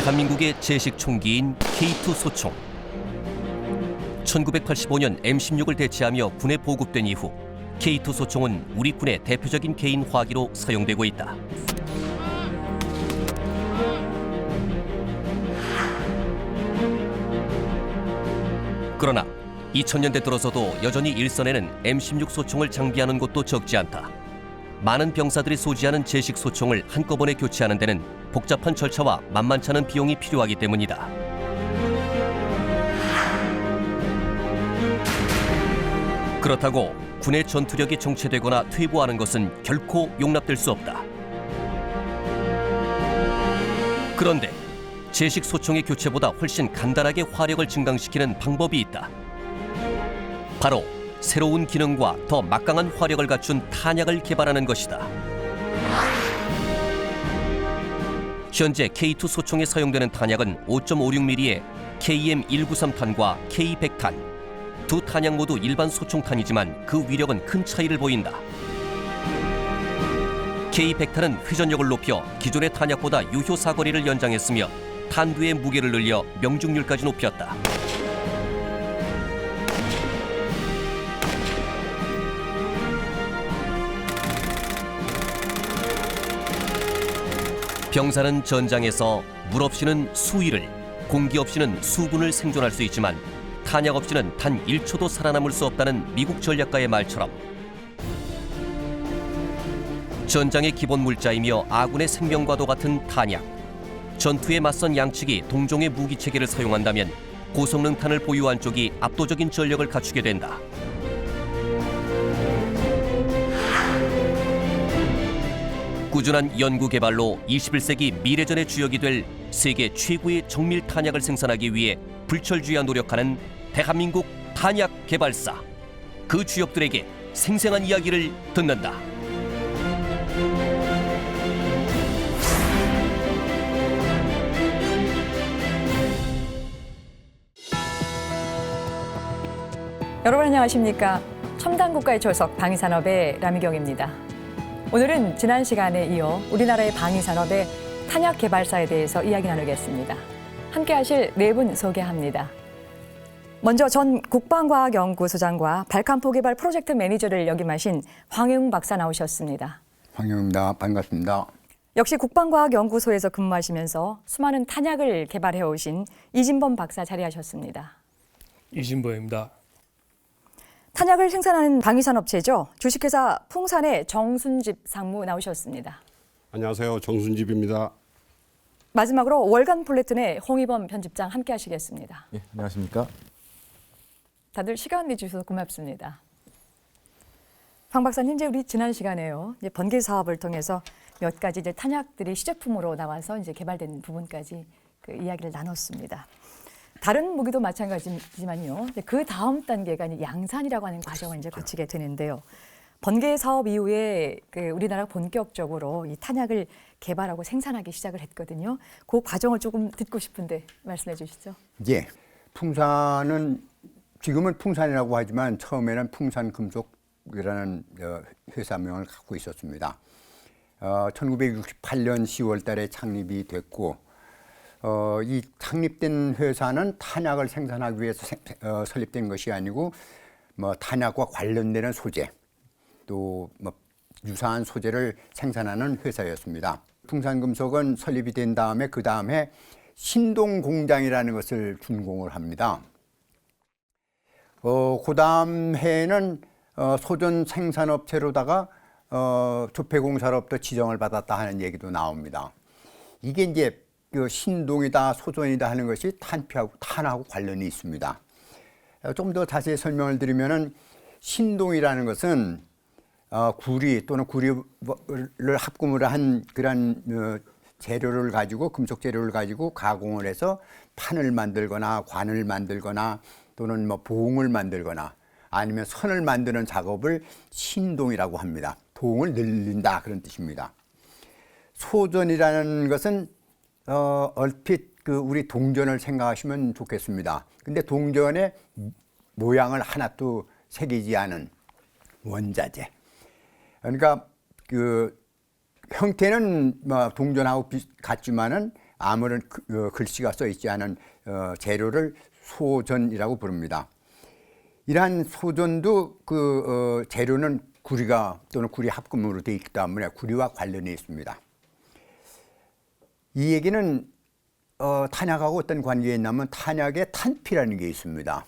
대한민국의 제식 총기인 K2 소총. 1985년 M16을 대체하며 군에 보급된 이후 K2 소총은 우리 군의 대표적인 개인 화기로 사용되고 있다. 그러나 2000년대 들어서도 여전히 일선에는 M16 소총을 장비하는 곳도 적지 않다. 많은 병사들이 소지하는 제식 소총을 한꺼번에 교체하는 데는 복잡한 절차와 만만치 않은 비용이 필요하기 때문이다. 그렇다고 군의 전투력이 정체되거나 퇴보하는 것은 결코 용납될 수 없다. 그런데 제식 소총의 교체보다 훨씬 간단하게 화력을 증강시키는 방법이 있다. 바로 새로운 기능과 더 막강한 화력을 갖춘 탄약을 개발하는 것이다. 현재 K2 소총에 사용되는 탄약은 5.56mm의 KM193탄과 K100탄. 두 탄약 모두 일반 소총탄이지만 그 위력은 큰 차이를 보인다. K100탄은 회전력을 높여 기존의 탄약보다 유효 사거리를 연장했으며 탄두의 무게를 늘려 명중률까지 높였다. 병사는 전장에서 물 없이는 수일을, 공기 없이는 수분을 생존할 수 있지만 탄약 없이는 단 1초도 살아남을 수 없다는 미국 전략가의 말처럼 전장의 기본 물자이며 아군의 생명과도 같은 탄약, 전투에 맞선 양측이 동종의 무기 체계를 사용한다면 고성능탄을 보유한 쪽이 압도적인 전력을 갖추게 된다. 꾸준한 연구 개발로 21세기 미래전의 주역이 될 세계 최고의 정밀 탄약을 생산하기 위해 불철주야 노력하는 대한민국 탄약 개발사. 그 주역들에게 생생한 이야기를 듣는다. 여러분 안녕하십니까? 첨단 국가의 초석 방위산업의 라미경입니다. 오늘은 지난 시간에 이어 우리나라의 방위산업의 탄약 개발사에 대해서 이야기 나누겠습니다. 함께 하실 네 분 소개합니다. 먼저 전 국방과학연구소장과 발칸포 개발 프로젝트 매니저를 역임하신 황혜웅 박사 나오셨습니다. 황혜웅입니다. 반갑습니다. 역시 국방과학연구소에서 근무하시면서 수많은 탄약을 개발해 오신 이진범 박사 자리하셨습니다. 이진범입니다. 탄약을 생산하는 방위산업체죠. 주식회사 풍산의 정순집 상무 나오셨습니다. 안녕하세요. 정순집입니다. 마지막으로 월간 볼레틴의 홍희범 편집장 함께 하시겠습니다. 예, 안녕하십니까? 다들 시간 내주셔서 고맙습니다. 황 박사님, 이제 우리 지난 시간에요. 이제 번개 사업을 통해서 몇 가지 이제 탄약들이 시제품으로 나와서 이제 개발된 부분까지 그 이야기를 나눴습니다. 다른 무기도 마찬가지지만요. 그 다음 단계가 이제 양산이라고 하는 과정을 이제 거치게 되는데요. 번개 사업 이후에 우리나라가 본격적으로 이 탄약을 개발하고 생산하기 시작을 했거든요. 그 과정을 조금 듣고 싶은데 말씀해 주시죠. 예, 풍산은 지금은 풍산이라고 하지만 처음에는 풍산금속이라는 회사명을 갖고 있었습니다. 1968년 10월 달에 창립이 됐고 이 창립된 회사는 탄약을 생산하기 위해서 설립된 것이 아니고 뭐 탄약과 관련되는 소재 또 뭐 유사한 소재를 생산하는 회사였습니다. 풍산금속은 설립이 된 다음에 그 다음에 신동공장이라는 것을 준공을 합니다. 그 다음 해에는 소전 생산업체로다가 조폐공사로부터 지정을 받았다 하는 얘기도 나옵니다. 이게 이제 그 신동이다 소전이다 하는 것이 탄하고 관련이 있습니다. 조금 더 자세히 설명을 드리면은 신동이라는 것은 구리 또는 구리를 합금을 한 그런 재료를 가지고 금속 재료를 가지고 가공을 해서 판을 만들거나 관을 만들거나 또는 뭐 봉을 만들거나 아니면 선을 만드는 작업을 신동이라고 합니다. 동을 늘린다 그런 뜻입니다. 소전이라는 것은 얼핏 우리 동전을 생각하시면 좋겠습니다. 근데 동전의 모양을 하나도 새기지 않은 원자재. 그러니까 그 형태는 뭐 동전하고 같지만은 아무런 글씨가 써 있지 않은 재료를 소전이라고 부릅니다. 이러한 소전도 재료는 구리가 또는 구리 합금으로 되어 있기 때문에 구리와 관련이 있습니다. 이 얘기는 탄약하고 어떤 관계가 있냐면 탄약에 탄피라는 게 있습니다.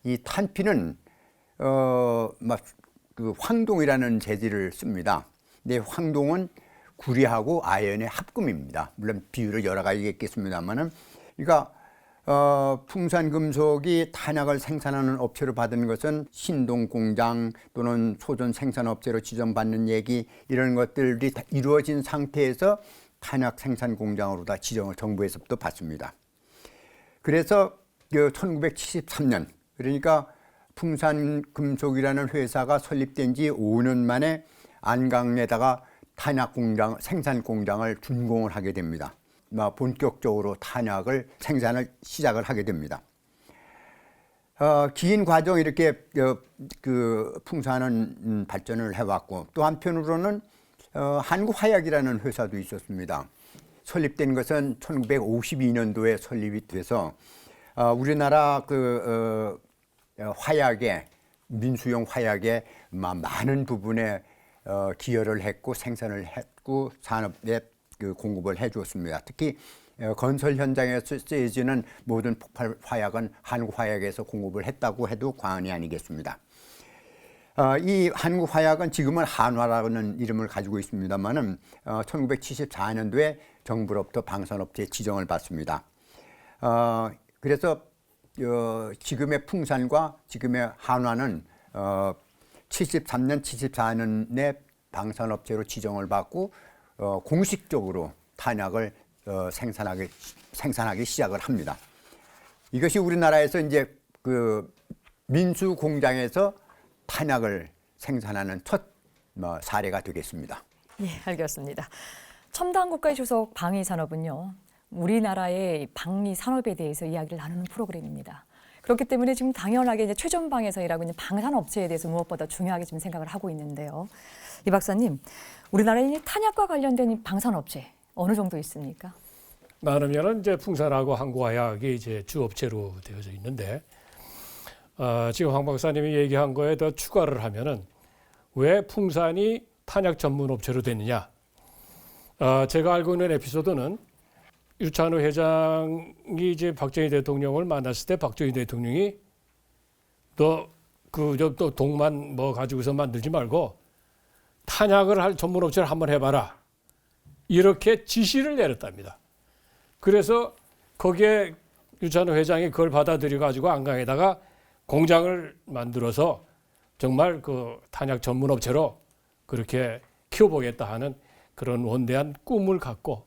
이 탄피는 황동이라는 재질을 씁니다. 근데 황동은 구리하고 아연의 합금입니다. 물론 비율을 여러 가지 있겠습니다만은, 그러니까 풍산금속이 탄약을 생산하는 업체로 받은 것은 신동공장 또는 소전 생산업체로 지정받는 얘기, 이런 것들이 다 이루어진 상태에서 탄약 생산 공장으로 다 지정을 정부에서부터 받습니다. 그래서 1973년, 그러니까 풍산금속이라는 회사가 설립된 지 5년 만에 안강에다가 탄약 공장, 생산 공장을 준공을 하게 됩니다. 본격적으로 탄약을 생산을 시작을 하게 됩니다. 긴 과정 이렇게 풍산은 발전을 해왔고, 또 한편으로는 한국화약이라는 회사도 있었습니다. 설립된 것은 1952년도에 설립이 돼서 우리나라 화약에, 민수용 화약에 많은 부분에 기여를 했고 생산을 했고 산업에 공급을 해주었습니다. 특히 건설 현장에서 쓰여지는 모든 폭발 화약은 한국화약에서 공급을 했다고 해도 과언이 아니겠습니다. 이 한국화약은 지금은 한화라는 이름을 가지고 있습니다만은 1974년도에 정부로부터 방산업체 지정을 받습니다. 그래서 지금의 풍산과 지금의 한화는 73년, 74년에 방산업체로 지정을 받고 공식적으로 탄약을 생산하기 시작을 합니다. 이것이 우리나라에서 이제 민수 공장에서 탄약을 생산하는 첫 사례가 되겠습니다. 예, 알겠습니다. 첨단 국가의 주석 방위산업은요, 우리나라의 방위 산업에 대해서 이야기를 나누는 프로그램입니다. 그렇기 때문에 지금 당연하게 이제 최전방에서 일하고 있는 방산업체에 대해서 무엇보다 중요하게 지금 생각을 하고 있는데요. 이 박사님, 우리나라의 탄약과 관련된 이 방산업체 어느 정도 있습니까? 많으면은 이제 풍산하고 한국화약이 이제 주업체로 되어져 있는데, 지금 황 박사님이 얘기한 거에 더 추가를 하면은 왜 풍산이 탄약 전문 업체로 됐느냐? 제가 알고 있는 에피소드는 유찬호 회장이 이제 박정희 대통령을 만났을 때 박정희 대통령이 너 동만 뭐 가지고서 만들지 말고 탄약을 할 전문 업체를 한번 해봐라, 이렇게 지시를 내렸답니다. 그래서 거기에 유찬호 회장이 그걸 받아들여 가지고 안강에다가 공장을 만들어서 정말 탄약 전문 업체로 그렇게 키워보겠다 하는 그런 원대한 꿈을 갖고,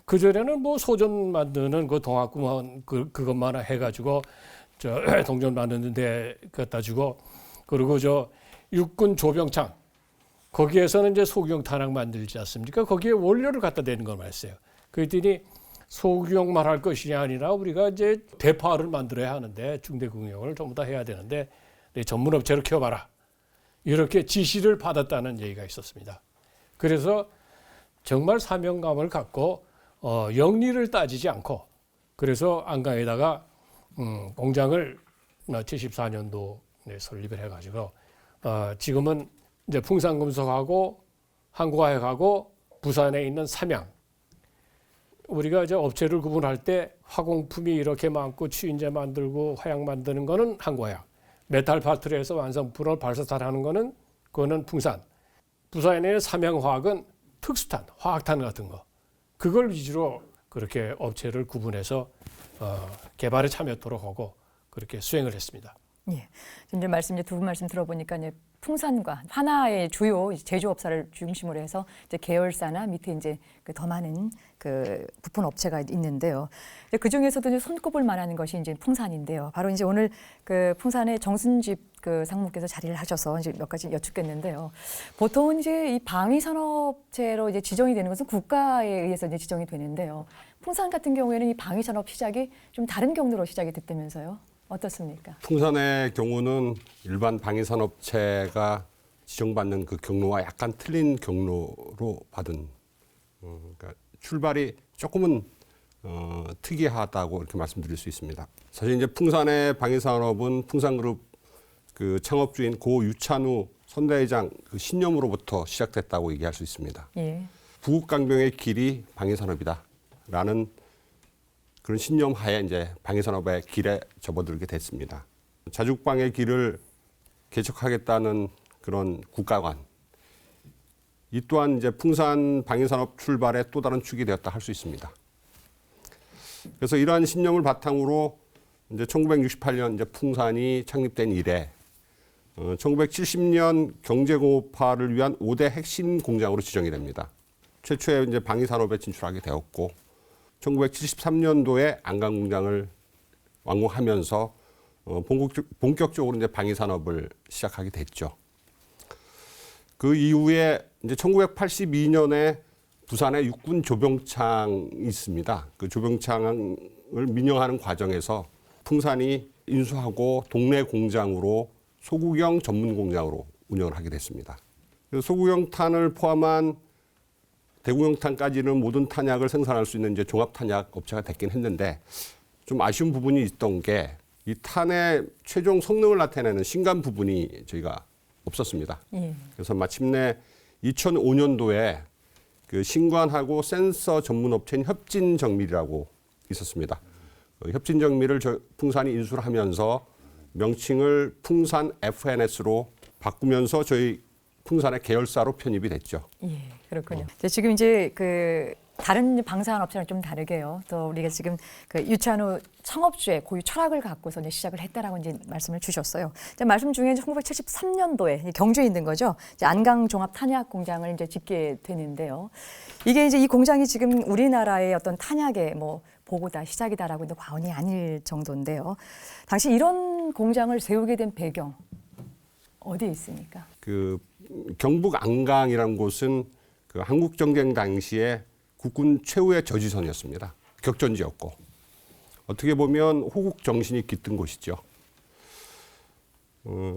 그전에는 뭐 소전 만드는 동학구만 그것만 해가지고 동전 만드는 데 갖다 주고, 그리고 육군 조병창 거기에서는 이제 소규용 탄약 만들지 않습니까? 거기에 원료를 갖다 대는 걸 말했어요. 그랬더니 소규용만 할 것이 아니라 우리가 이제 대파를 만들어야 하는데 중대공용을 전부 다 해야 되는데 전문 업체로 키워봐라, 이렇게 지시를 받았다는 얘기가 있었습니다. 그래서 정말 사명감을 갖고 영리를 따지지 않고, 그래서 안강에다가 공장을 74년도에 설립을 해가지고 지금은 이제 풍산금속하고 한국화약하고 부산에 있는 삼양, 우리가 이제 업체를 구분할 때 화공품이 이렇게 많고 추인제 만들고 화약 만드는 거는 한국화약, 메탈 파트를 해서 완성품을 발사탄하는 거는 그거는 풍산, 부산에 있는 삼양화학은 특수탄, 화학탄 같은 거, 그걸 위주로 그렇게 업체를 구분해서 개발에 참여토록 하고 그렇게 수행을 했습니다. 예, 이제 두 분 말씀 들어보니까 이제 풍산과 하나의 주요 제조업사를 중심으로 해서 이제 계열사나 밑에 이제 더 많은 부품 업체가 있는데요. 그 중에서도 이제 손꼽을 만한 것이 이제 풍산인데요. 바로 이제 오늘 풍산의 정순집 상무께서 자리를 하셔서 이제 몇 가지 여쭙겠는데요. 보통은 이제 이 방위산업체로 이제 지정이 되는 것은 국가에 의해서 이제 지정이 되는데요. 풍산 같은 경우에는 이 방위산업 시작이 좀 다른 경로로 시작이 됐다면서요? 어떻습니까? 풍산의 경우는 일반 방위산업체가 지정받는 그 경로와 약간 틀린 경로로 받은, 그러니까 출발이 조금은 특이하다고 이렇게 말씀드릴 수 있습니다. 사실 이제 풍산의 방위산업은 풍산그룹 그 창업주인 고 유찬우 선대회장 그 신념으로부터 시작됐다고 얘기할 수 있습니다. 예. 부국강병의 길이 방위산업이다라는 그런 신념 하에 이제 방위산업의 길에 접어들게 됐습니다. 자주국방의 길을 개척하겠다는 그런 국가관, 이 또한 이제 풍산 방위산업 출발의 또 다른 축이 되었다 할 수 있습니다. 그래서 이러한 신념을 바탕으로 이제 1968년 이제 풍산이 창립된 이래 1970년 경제공업화를 위한 5대 핵심 공장으로 지정이 됩니다. 최초의 이제 방위산업에 진출하게 되었고 1973년도에 안강공장을 완공하면서 본격적으로 이제 방위산업을 시작하게 됐죠. 그 이후에 이제 1982년에 부산에 육군 조병창이 있습니다. 그 조병창을 민영하는 과정에서 풍산이 인수하고 동네 공장으로 소구경 전문 공장으로 운영을 하게 됐습니다. 소구경 탄을 포함한 대구경 탄까지는 모든 탄약을 생산할 수 있는 이제 종합 탄약 업체가 됐긴 했는데 좀 아쉬운 부분이 있던 게 이 탄의 최종 성능을 나타내는 신관 부분이 저희가 없었습니다. 그래서 마침내 2005년도에 그 신관하고 센서 전문 업체인 협진정밀이라고 있었습니다. 협진정밀을 풍산이 인수를 하면서 명칭을 풍산 FNS로 바꾸면서 저희 풍산의 계열사로 편입이 됐죠. 예, 그렇군요. 지금 이제 그 다른 방산업체랑 좀 다르게요. 또 우리가 지금 그 유찬우 창업주의 고유 철학을 갖고서 이제 시작을 했다라고 이제 말씀을 주셨어요. 이제 말씀 중에 1973년도에 경주에 있는 거죠. 이제 안강 종합 탄약 공장을 이제 짓게 되는데요. 이게 이제 이 공장이 지금 우리나라의 어떤 탄약의 뭐 보고다 시작이다라고 해도 과언이 아닐 정도인데요. 당시 이런 공장을 세우게 된 배경 어디에 있습니까? 그 경북 안강이라는 곳은 그 한국 정쟁 당시에 국군 최후의 저지선이었습니다. 격전지였고 어떻게 보면 호국 정신이 깃든 곳이죠.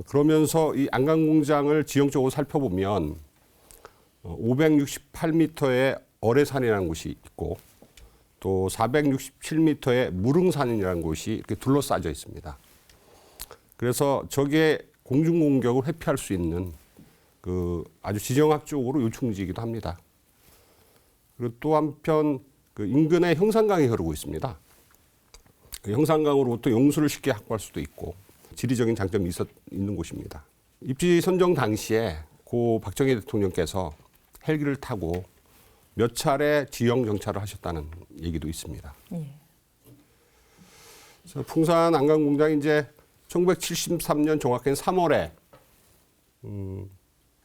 그러면서 이 안강 공장을 지형적으로 살펴보면 568m의 어뢰산이라는 곳이 있고 또 467m의 무릉산이라는 곳이 이렇게 둘러싸여 있습니다. 그래서 적의 공중 공격을 회피할 수 있는 그 아주 지정학적으로 요충지이기도 합니다. 그리고 또 한편 그 인근에 형산강이 흐르고 있습니다. 그 형산강으로부터 용수를 쉽게 확보할 수도 있고 지리적인 장점이 있는 곳입니다. 입지 선정 당시에 고 박정희 대통령께서 헬기를 타고 몇 차례 지형 정찰을 하셨다는 얘기도 있습니다. 예. 그래서 풍산 안강 공장이 이제 1973년 정확히 3월에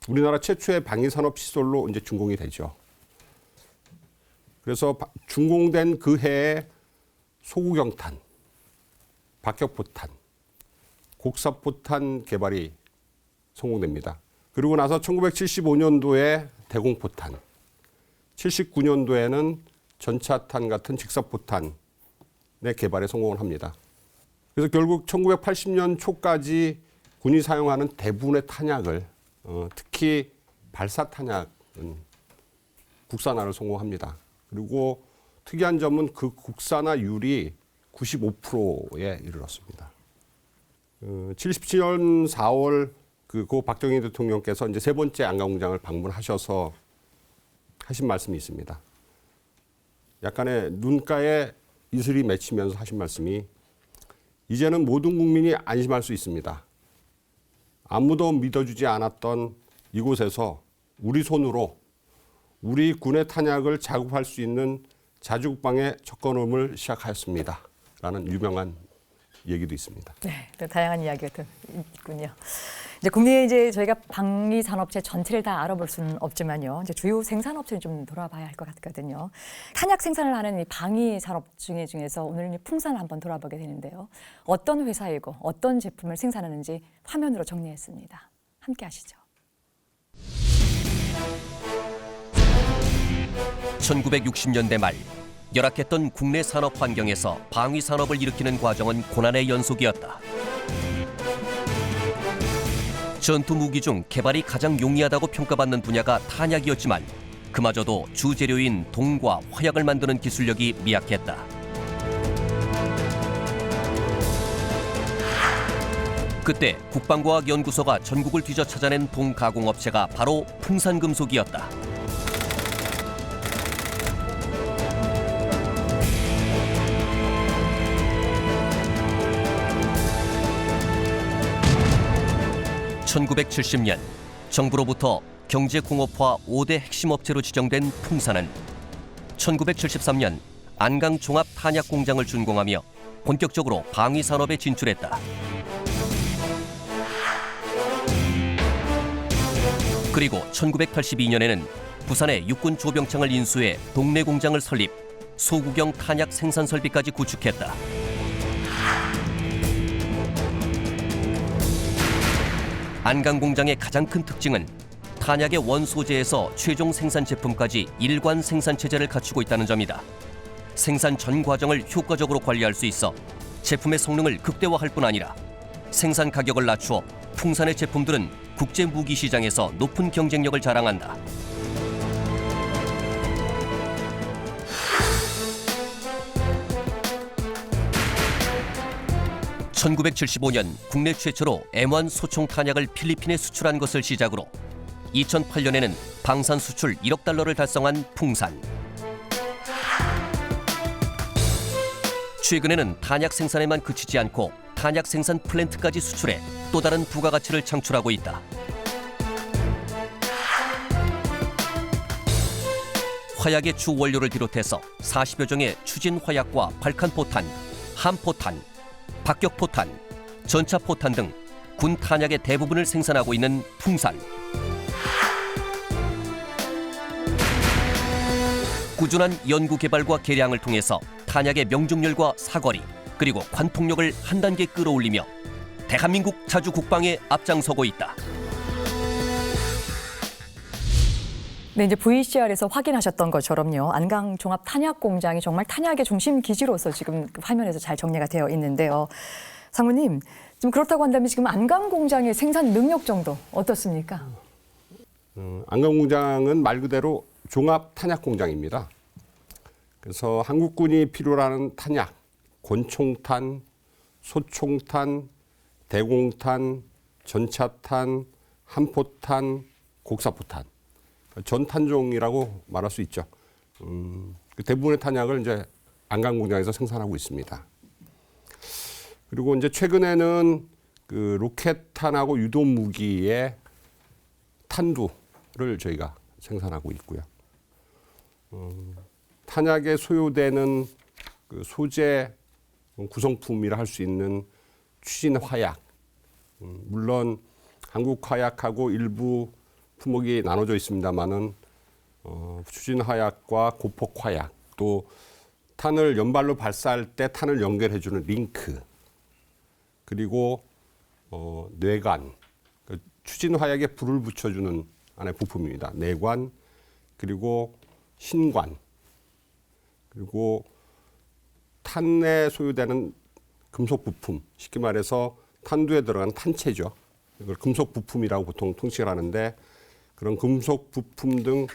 우리나라 최초의 방위산업 시설로 이제 준공이 되죠. 그래서 준공된 그 해에 소구경탄, 박격포탄, 곡사포탄 개발이 성공됩니다. 그리고 나서 1975년도에 대공포탄, 79년도에는 전차탄 같은 직사포탄의 개발에 성공을 합니다. 그래서 결국 1980년 초까지 군이 사용하는 대부분의 탄약을 특히 발사탄약은 국산화를 성공합니다. 그리고 특이한 점은 그 국산화율이 95%에 이르렀습니다. 77년 4월 고 박정희 대통령께서 이제 세 번째 안강공장을 방문하셔서 하신 말씀이 있습니다. 약간의 눈가에 이슬이 맺히면서 하신 말씀이 이제는 모든 국민이 안심할 수 있습니다. 아무도 믿어주지 않았던 이곳에서 우리 손으로 우리 군의 탄약을 자급할 수 있는 자주국방의 첫걸음을 시작하였습니다. 라는 유명한 얘기도 있습니다. 네, 또 다양한 이야기가 또 있군요. 이제 국내에 이제 저희가 방위 산업체 전체를 다 알아볼 수는 없지만요. 이제 주요 생산업체를 좀 돌아봐야 할 것 같거든요. 탄약 생산을 하는 이 방위 산업 중에서 오늘은 풍산을 한번 돌아보게 되는데요. 어떤 회사이고 어떤 제품을 생산하는지 화면으로 정리했습니다. 함께 하시죠. 1960년대 말 열악했던 국내 산업 환경에서 방위 산업을 일으키는 과정은 고난의 연속이었다. 전투 무기 중 개발이 가장 용이하다고 평가받는 분야가 탄약이었지만 그마저도 주재료인 동과 화약을 만드는 기술력이 미약했다. 그때 국방과학연구소가 전국을 뒤져 찾아낸 동 가공업체가 바로 풍산금속이었다. (1970년) 정부로부터 경제공업화 5대 핵심 업체로 지정된 풍산은 1973년 안강 종합 탄약 공장을 준공하며 본격적으로 방위 산업에 진출했다. 그리고 1982년에는 부산에 육군 조병창을 인수해 동래 공장을 설립, 소구경 탄약 생산 설비까지 구축했다. 안강 공장의 가장 큰 특징은 탄약의 원소재에서 최종 생산 제품까지 일관 생산 체제를 갖추고 있다는 점이다. 생산 전 과정을 효과적으로 관리할 수 있어 제품의 성능을 극대화할 뿐 아니라 생산 가격을 낮추어 풍산의 제품들은 국제 무기 시장에서 높은 경쟁력을 자랑한다. (1975년) 국내 최초로 M1 소총 탄약을 필리핀에 수출한 것을 시작으로 2008년에는 방산 수출 1억 달러를 달성한 풍산. 최근에는 탄약 생산에만 그치지 않고 탄약 생산 플랜트까지 수출해 또 다른 부가가치를 창출하고 있다. 화약의 주 원료를 비롯해서 40여 종의 추진 화약과 발칸포탄, 함포탄, 박격포탄, 전차포탄 등 군 탄약의 대부분을 생산하고 있는 풍산. 꾸준한 연구 개발과 개량을 통해서 탄약의 명중률과 사거리 그리고 관통력을 한 단계 끌어올리며 대한민국 자주 국방에 앞장서고 있다. 네, 이제 VCR에서 확인하셨던 것처럼요. 안강 종합 탄약 공장이 정말 탄약의 중심 기지로서 지금 화면에서 잘 정리가 되어 있는데요. 상무님, 좀 그렇다고 한다면 지금 안강 공장의 생산 능력 정도 어떻습니까? 안강 공장은 말 그대로 종합 탄약 공장입니다. 그래서 한국군이 필요로 하는 탄약, 권총탄, 소총탄, 대공탄, 전차탄, 함포탄, 곡사포탄, 전 탄종이라고 말할 수 있죠. 대부분의 탄약을 이제 안강 공장에서 생산하고 있습니다. 그리고 이제 최근에는 그 로켓탄하고 유도 무기의 탄두를 저희가 생산하고 있고요. 탄약에 소요되는 그 소재 구성품이라 할 수 있는 추진 화약, 물론 한국 화약하고 일부 품목이 나눠져 있습니다만은 추진 화약과 고폭 화약, 또 탄을 연발로 발사할 때 탄을 연결해주는 링크, 그리고 뇌관, 추진 화약에 불을 붙여주는 안에 부품입니다. 내관, 그리고 신관, 그리고 탄에 소요되는 금속 부품, 쉽게 말해서 탄두에 들어간 탄체죠. 이걸 금속 부품이라고 보통 통칭을 하는데, 그런 금속 부품 등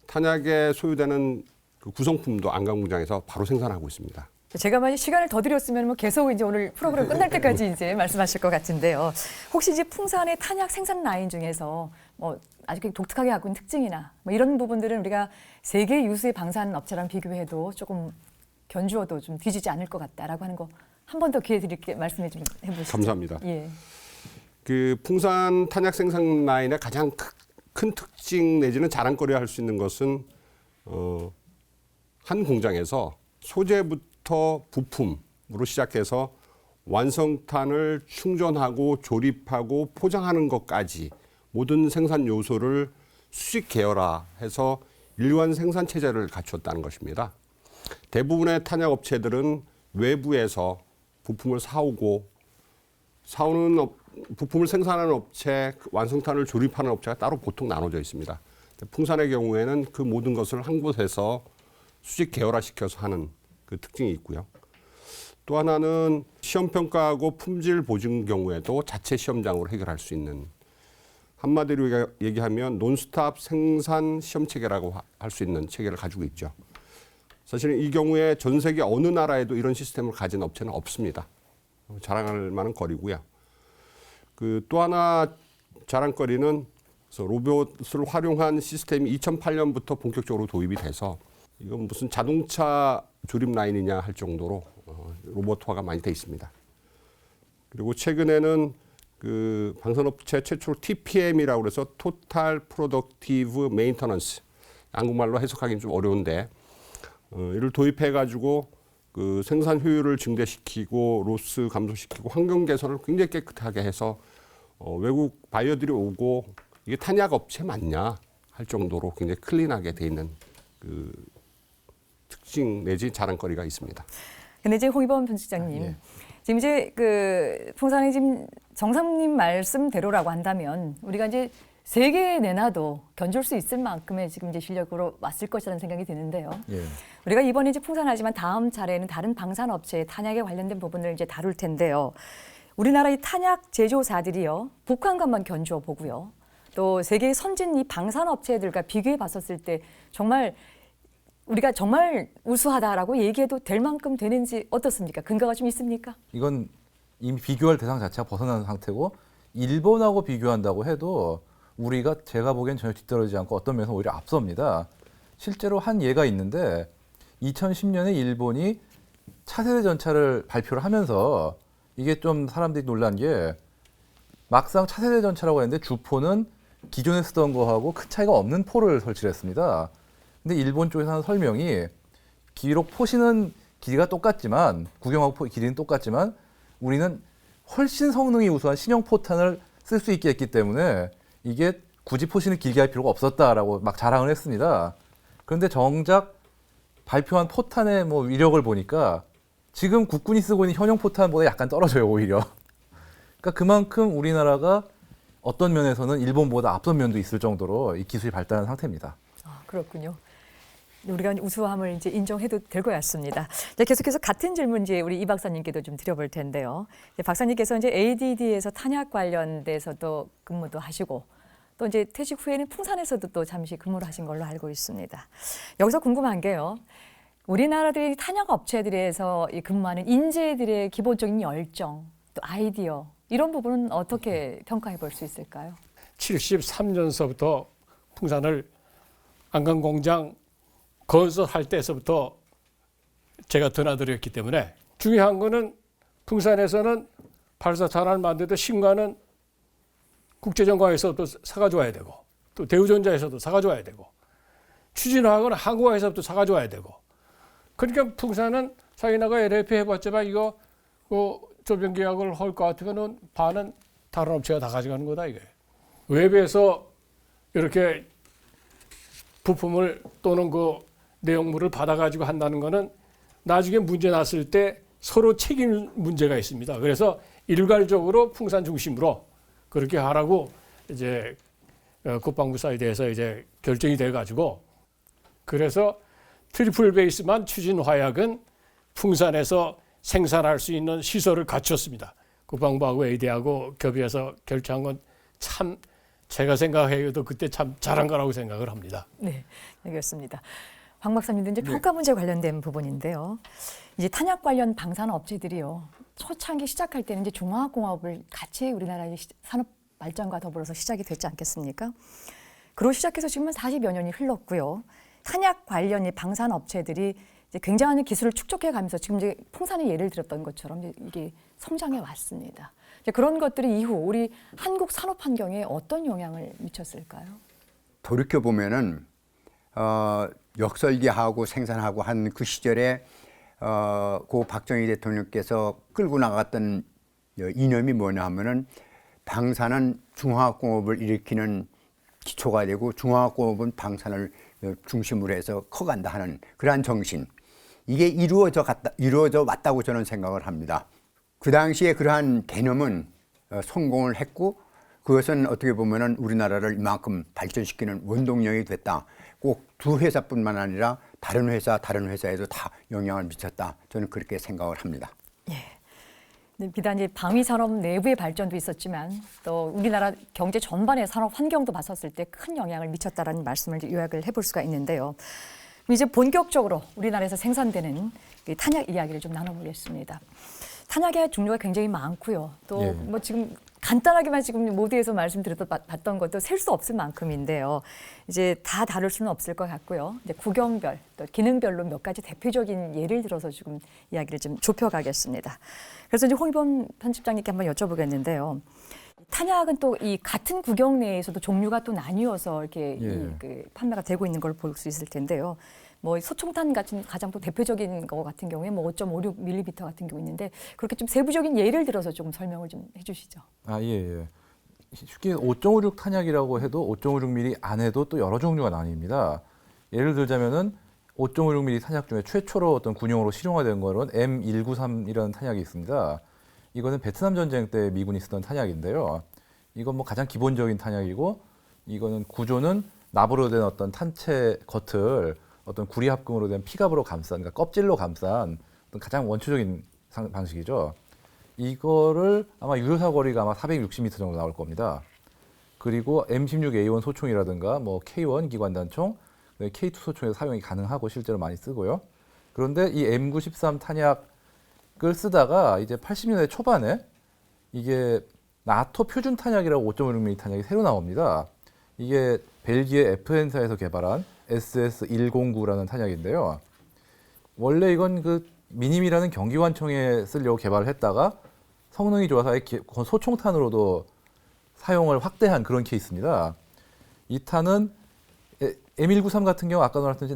탄약에 소요되는 그 구성품도 안강 공장에서 바로 생산하고 있습니다. 제가 만약 시간을 더 드렸으면 뭐 계속 이제 오늘 프로그램 끝날 때까지 이제 말씀하실 것 같은데요. 혹시 이제 풍산의 탄약 생산 라인 중에서 뭐 아주 독특하게 갖고 있는 특징이나 뭐 이런 부분들은 우리가 세계 유수의 방산 업체랑 비교해도 조금 견주어도 좀 뒤지지 않을 것 같다라고 하는 거 한 번 더 기회 드릴게 말씀해 좀 해보시죠. 감사합니다. 예. 그 풍산 탄약 생산 라인의 가장 큰 특징 내지는 자랑거리 할 수 있는 것은 한 공장에서 소재부터 부품으로 시작해서 완성탄을 충전하고 조립하고 포장하는 것까지 모든 생산 요소를 수직 계열화해서 일관 생산 체제를 갖추었다는 것입니다. 대부분의 탄약 업체들은 외부에서 부품을 사오는 부품을 생산하는 업체, 완성탄을 조립하는 업체가 따로 보통 나눠져 있습니다. 풍산의 경우에는 그 모든 것을 한 곳에서 수직 계열화시켜서 하는 그 특징이 있고요. 또 하나는 시험 평가하고 품질 보증 경우에도 자체 시험장으로 해결할 수 있는, 한마디로 얘기하면 논스톱 생산 시험 체계라고 할 수 있는 체계를 가지고 있죠. 사실은 이 경우에 전 세계 어느 나라에도 이런 시스템을 가진 업체는 없습니다. 자랑할 만한 거리고요. 또 하나 자랑거리는 로봇을 활용한 시스템이 2008년부터 본격적으로 도입이 돼서 이건 무슨 자동차 조립 라인이냐 할 정도로 로봇화가 많이 돼 있습니다. 그리고 최근에는 방산업체 최초로 TPM이라고 그래서 Total Productive Maintenance, 한국말로 해석하기는 좀 어려운데 이를 도입해가지고 생산 효율을 증대시키고 로스 감소시키고 환경 개선을 굉장히 깨끗하게 해서 외국 바이어들이 오고 이게 탄약 업체 맞냐 할 정도로 굉장히 클린하게 돼 있는 특징 내지 자랑거리가 있습니다. 근데 이제 홍익범 편집장님, 지금 이제 풍산이 지금 정상님 말씀대로라고 한다면 우리가 이제 세계에 내놔도 견줄 수 있을 만큼의 지금 이제 실력으로 왔을 것이라는 생각이 드는데요. 우리가 이번에 이제 풍산하지만 다음 차례에는 다른 방산업체의 탄약에 관련된 부분을 이제 다룰 텐데요. 우리나라 이 탄약 제조사들이요, 북한과만 견주어 보고요. 또 세계 선진 이 방산업체들과 비교해 봤었을 때 정말 우리가 정말 우수하다라고 얘기해도 될 만큼 되는지 어떻습니까? 근거가 좀 있습니까? 이건 이미 비교할 대상 자체가 벗어난 상태고 일본하고 비교한다고 해도 우리가 제가 보기엔 전혀 뒤떨어지지 않고 어떤 면에서 오히려 앞섭니다. 실제로 한 예가 있는데 2010년에 일본이 차세대 전차를 발표를 하면서 이게 좀 사람들이 놀란 게 막상 차세대 전차라고 했는데 주포는 기존에 쓰던 거하고 큰 차이가 없는 포를 설치를 했습니다. 근데 일본 쪽에서 하는 설명이 비록 포신은 길이가 똑같지만 구경하고 길이는 똑같지만 우리는 훨씬 성능이 우수한 신형 포탄을 쓸 수 있게 했기 때문에 이게 굳이 포신을 길게 할 필요가 없었다라고 막 자랑을 했습니다. 그런데 정작 발표한 포탄의 위력을 보니까 지금 국군이 쓰고 있는 현형 포탄보다 약간 떨어져요, 오히려. 그러니까 그만큼 우리나라가 어떤 면에서는 일본보다 앞선 면도 있을 정도로 이 기술이 발달한 상태입니다. 아, 그렇군요. 우리가 우수함을 이제 인정해도 될 것 같습니다. 계속해서 같은 질문 이제 우리 이 박사님께도 좀 드려볼 텐데요. 박사님께서 이제 ADD에서 탄약 관련돼서도 근무도 하시고 또 이제 퇴직 후에는 풍산에서도 또 잠시 근무를 하신 걸로 알고 있습니다. 여기서 궁금한 게요. 우리나라들의 탄약 업체들에서 근무하는 인재들의 기본적인 열정, 또 아이디어 이런 부분은 어떻게 평가해 볼 수 있을까요? 73년서부터 풍산을 안강공장 건설할 때서부터 제가 드나들었기 때문에 중요한 거는 풍산에서는 발사탄을 만들때 신관은 국제정과에서도 사가져와야 되고 또 대우전자에서도 사가져와야 되고 추진화학은 한국화에서부터 사가져와야 되고 그러니까 풍산은 자기네가 LLP 해봤지만 이거 조병계약을 할 것 같으면 반은 다른 업체가 다 가져가는 거다 이게. 외부에서 이렇게 부품을 또는 내용물을 받아가지고 한다는 거는 나중에 문제 났을 때 서로 책임 문제가 있습니다. 그래서 일괄적으로 풍산 중심으로 그렇게 하라고 이제 국방부 사이드에서 이제 결정이 돼가지고 그래서 트리플 베이스만 추진 화약은 풍산에서 생산할 수 있는 시설을 갖췄습니다. 국방부하고 AD하고 협의해서 결정한 건 참 제가 생각해도 그때 참 잘한 거라고 생각을 합니다. 네, 알겠습니다. 황 박사님도 이제 평가 문제 관련된 부분인데요. 이제 탄약 관련 방산 업체들이요. 초창기 시작할 때는 이제 중화학공업을 같이 우리나라의 산업 발전과 더불어서 시작이 됐지 않겠습니까? 그로 시작해서 지금은 40여 년이 흘렀고요. 탄약 관련 방산 업체들이 이제 굉장한 기술을 축적해 가면서 지금 이제 풍산의 예를 들었던 것처럼 이게 성장해 왔습니다. 이제 그런 것들이 이후 우리 한국 산업 환경에 어떤 영향을 미쳤을까요? 돌이켜 보면은 역설계하고 생산하고 한 그 시절에 고 박정희 대통령께서 끌고 나갔던 이념이 뭐냐 하면은 방산은 중화학공업을 일으키는 기초가 되고 중화학공업은 방산을 중심으로 해서 커간다 하는 그러한 정신. 이게 이루어져 왔다고 저는 생각을 합니다. 그 당시에 그러한 개념은 성공을 했고 그것은 어떻게 보면은 우리나라를 이만큼 발전시키는 원동력이 됐다. 꼭 두 회사뿐만 아니라 다른 회사에도 다 영향을 미쳤다. 저는 그렇게 생각을 합니다. 예. 네, 비단 이제 방위 산업 내부의 발전도 있었지만 또 우리나라 경제 전반의 산업 환경도 봤었을 때 큰 영향을 미쳤다라는 말씀을 요약을 해볼 수가 있는데요. 이제 본격적으로 우리나라에서 생산되는 이 탄약 이야기를 좀 나눠보겠습니다. 탄약의 종류가 굉장히 많고요. 또 예. 뭐 지금 간단하게만 지금 모두에서 말씀드렸던 것도 셀 수 없을 만큼인데요. 이제 다 다룰 수는 없을 것 같고요. 이제 구경별 또 기능별로 몇 가지 대표적인 예를 들어서 지금 이야기를 좀 좁혀가겠습니다. 그래서 이제 홍익범 편집장님께 한번 여쭤보겠는데요. 탄약은 또 이 같은 구경 내에서도 종류가 또 나뉘어서 이렇게 예. 판매가 되고 있는 걸 볼 수 있을 텐데요. 뭐 소총탄 같은 가장 또 대표적인 거 같은 경우에 뭐 5.56mm 같은 경우 있는데 그렇게 좀 세부적인 예를 들어서 조금 설명을 좀 해주시죠. 아, 예. 쉽게 5.56 탄약이라고 해도 5.56mm 안에도 또 여러 종류가 나뉩니다. 예를 들자면은 5.56mm 탄약 중에 최초로 어떤 군용으로 실용화된 거는 M193이라는 탄약이 있습니다. 이거는 베트남 전쟁 때 미군이 쓰던 탄약인데요. 이건 뭐 가장 기본적인 탄약이고 이거는 구조는 납으로 된 어떤 탄체 겉을 어떤 구리 합금으로 된 피갑으로 감싼, 그러니까 껍질로 감싼 어떤 가장 원초적인 방식이죠. 이거를 아마 유효 사거리가 아마 460m 정도 나올 겁니다. 그리고 M16A1 소총이라든가 뭐 K1 기관단총, K2 소총에서 사용이 가능하고 실제로 많이 쓰고요. 그런데 이 M93 탄약을 쓰다가 이제 80년대 초반에 이게 나토 표준 탄약이라고 5.56mm 탄약이 새로 나옵니다. 이게 벨기에 FN사에서 개발한 SS109라는 탄약인데요. 원래 이건 그 미님이라는 경기관총에 쓰려고 개발을 했다가 성능이 좋아서 소총탄으로도 사용을 확대한 그런 케이스입니다. 이 탄은 M193 같은 경우 아까 말했듯이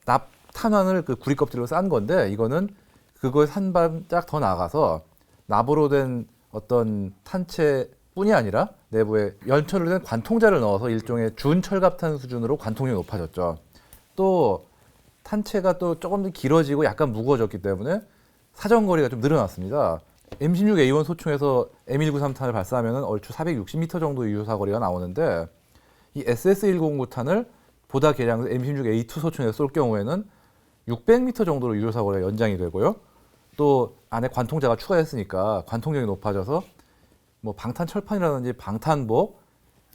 납탄환을 그 구리 껍질로 싼 건데 이거는 그거에 한 발짝 더 나가서 납으로 된 어떤 탄체뿐이 아니라 내부에 연철로 된 관통자를 넣어서 일종의 준철갑탄 수준으로 관통력이 높아졌죠. 또 탄체가 또 조금 더 길어지고 약간 무거워졌기 때문에 사정거리가 좀 늘어났습니다. M16A1 소총에서 M193탄을 발사하면 얼추 460m 정도 유효 사거리가 나오는데 이 SS109 탄을 보다 개량 M16A2 소총에서 쏠 경우에는 600m 정도로 유효 사거리가 연장이 되고요. 또 안에 관통자가 추가했으니까 관통력이 높아져서 뭐 방탄 철판이라든지 방탄복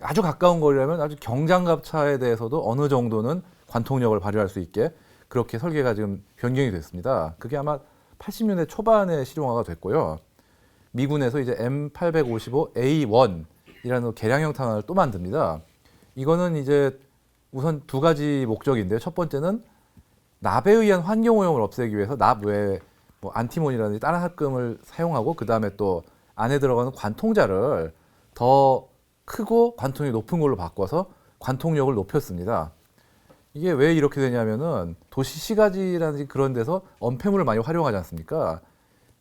아주 가까운 거리라면 아주 경장갑차에 대해서도 어느 정도는 관통력을 발휘할 수 있게 그렇게 설계가 지금 변경이 됐습니다. 그게 아마 80년대 초반에 실용화가 됐고요. 미군에서 이제 M855A1이라는 개량형 탄환을 또 만듭니다. 이거는 이제 우선 두 가지 목적인데요. 첫 번째는 납에 의한 환경오염을 없애기 위해서 납 외에 뭐 안티몬이라든지 다른 합금을 사용하고 그 다음에 또 안에 들어가는 관통자를 더 크고 관통력이 높은 걸로 바꿔서 관통력을 높였습니다. 이게 왜 이렇게 되냐면은 도시 시가지라든지 그런 데서 언패물을 많이 활용하지 않습니까?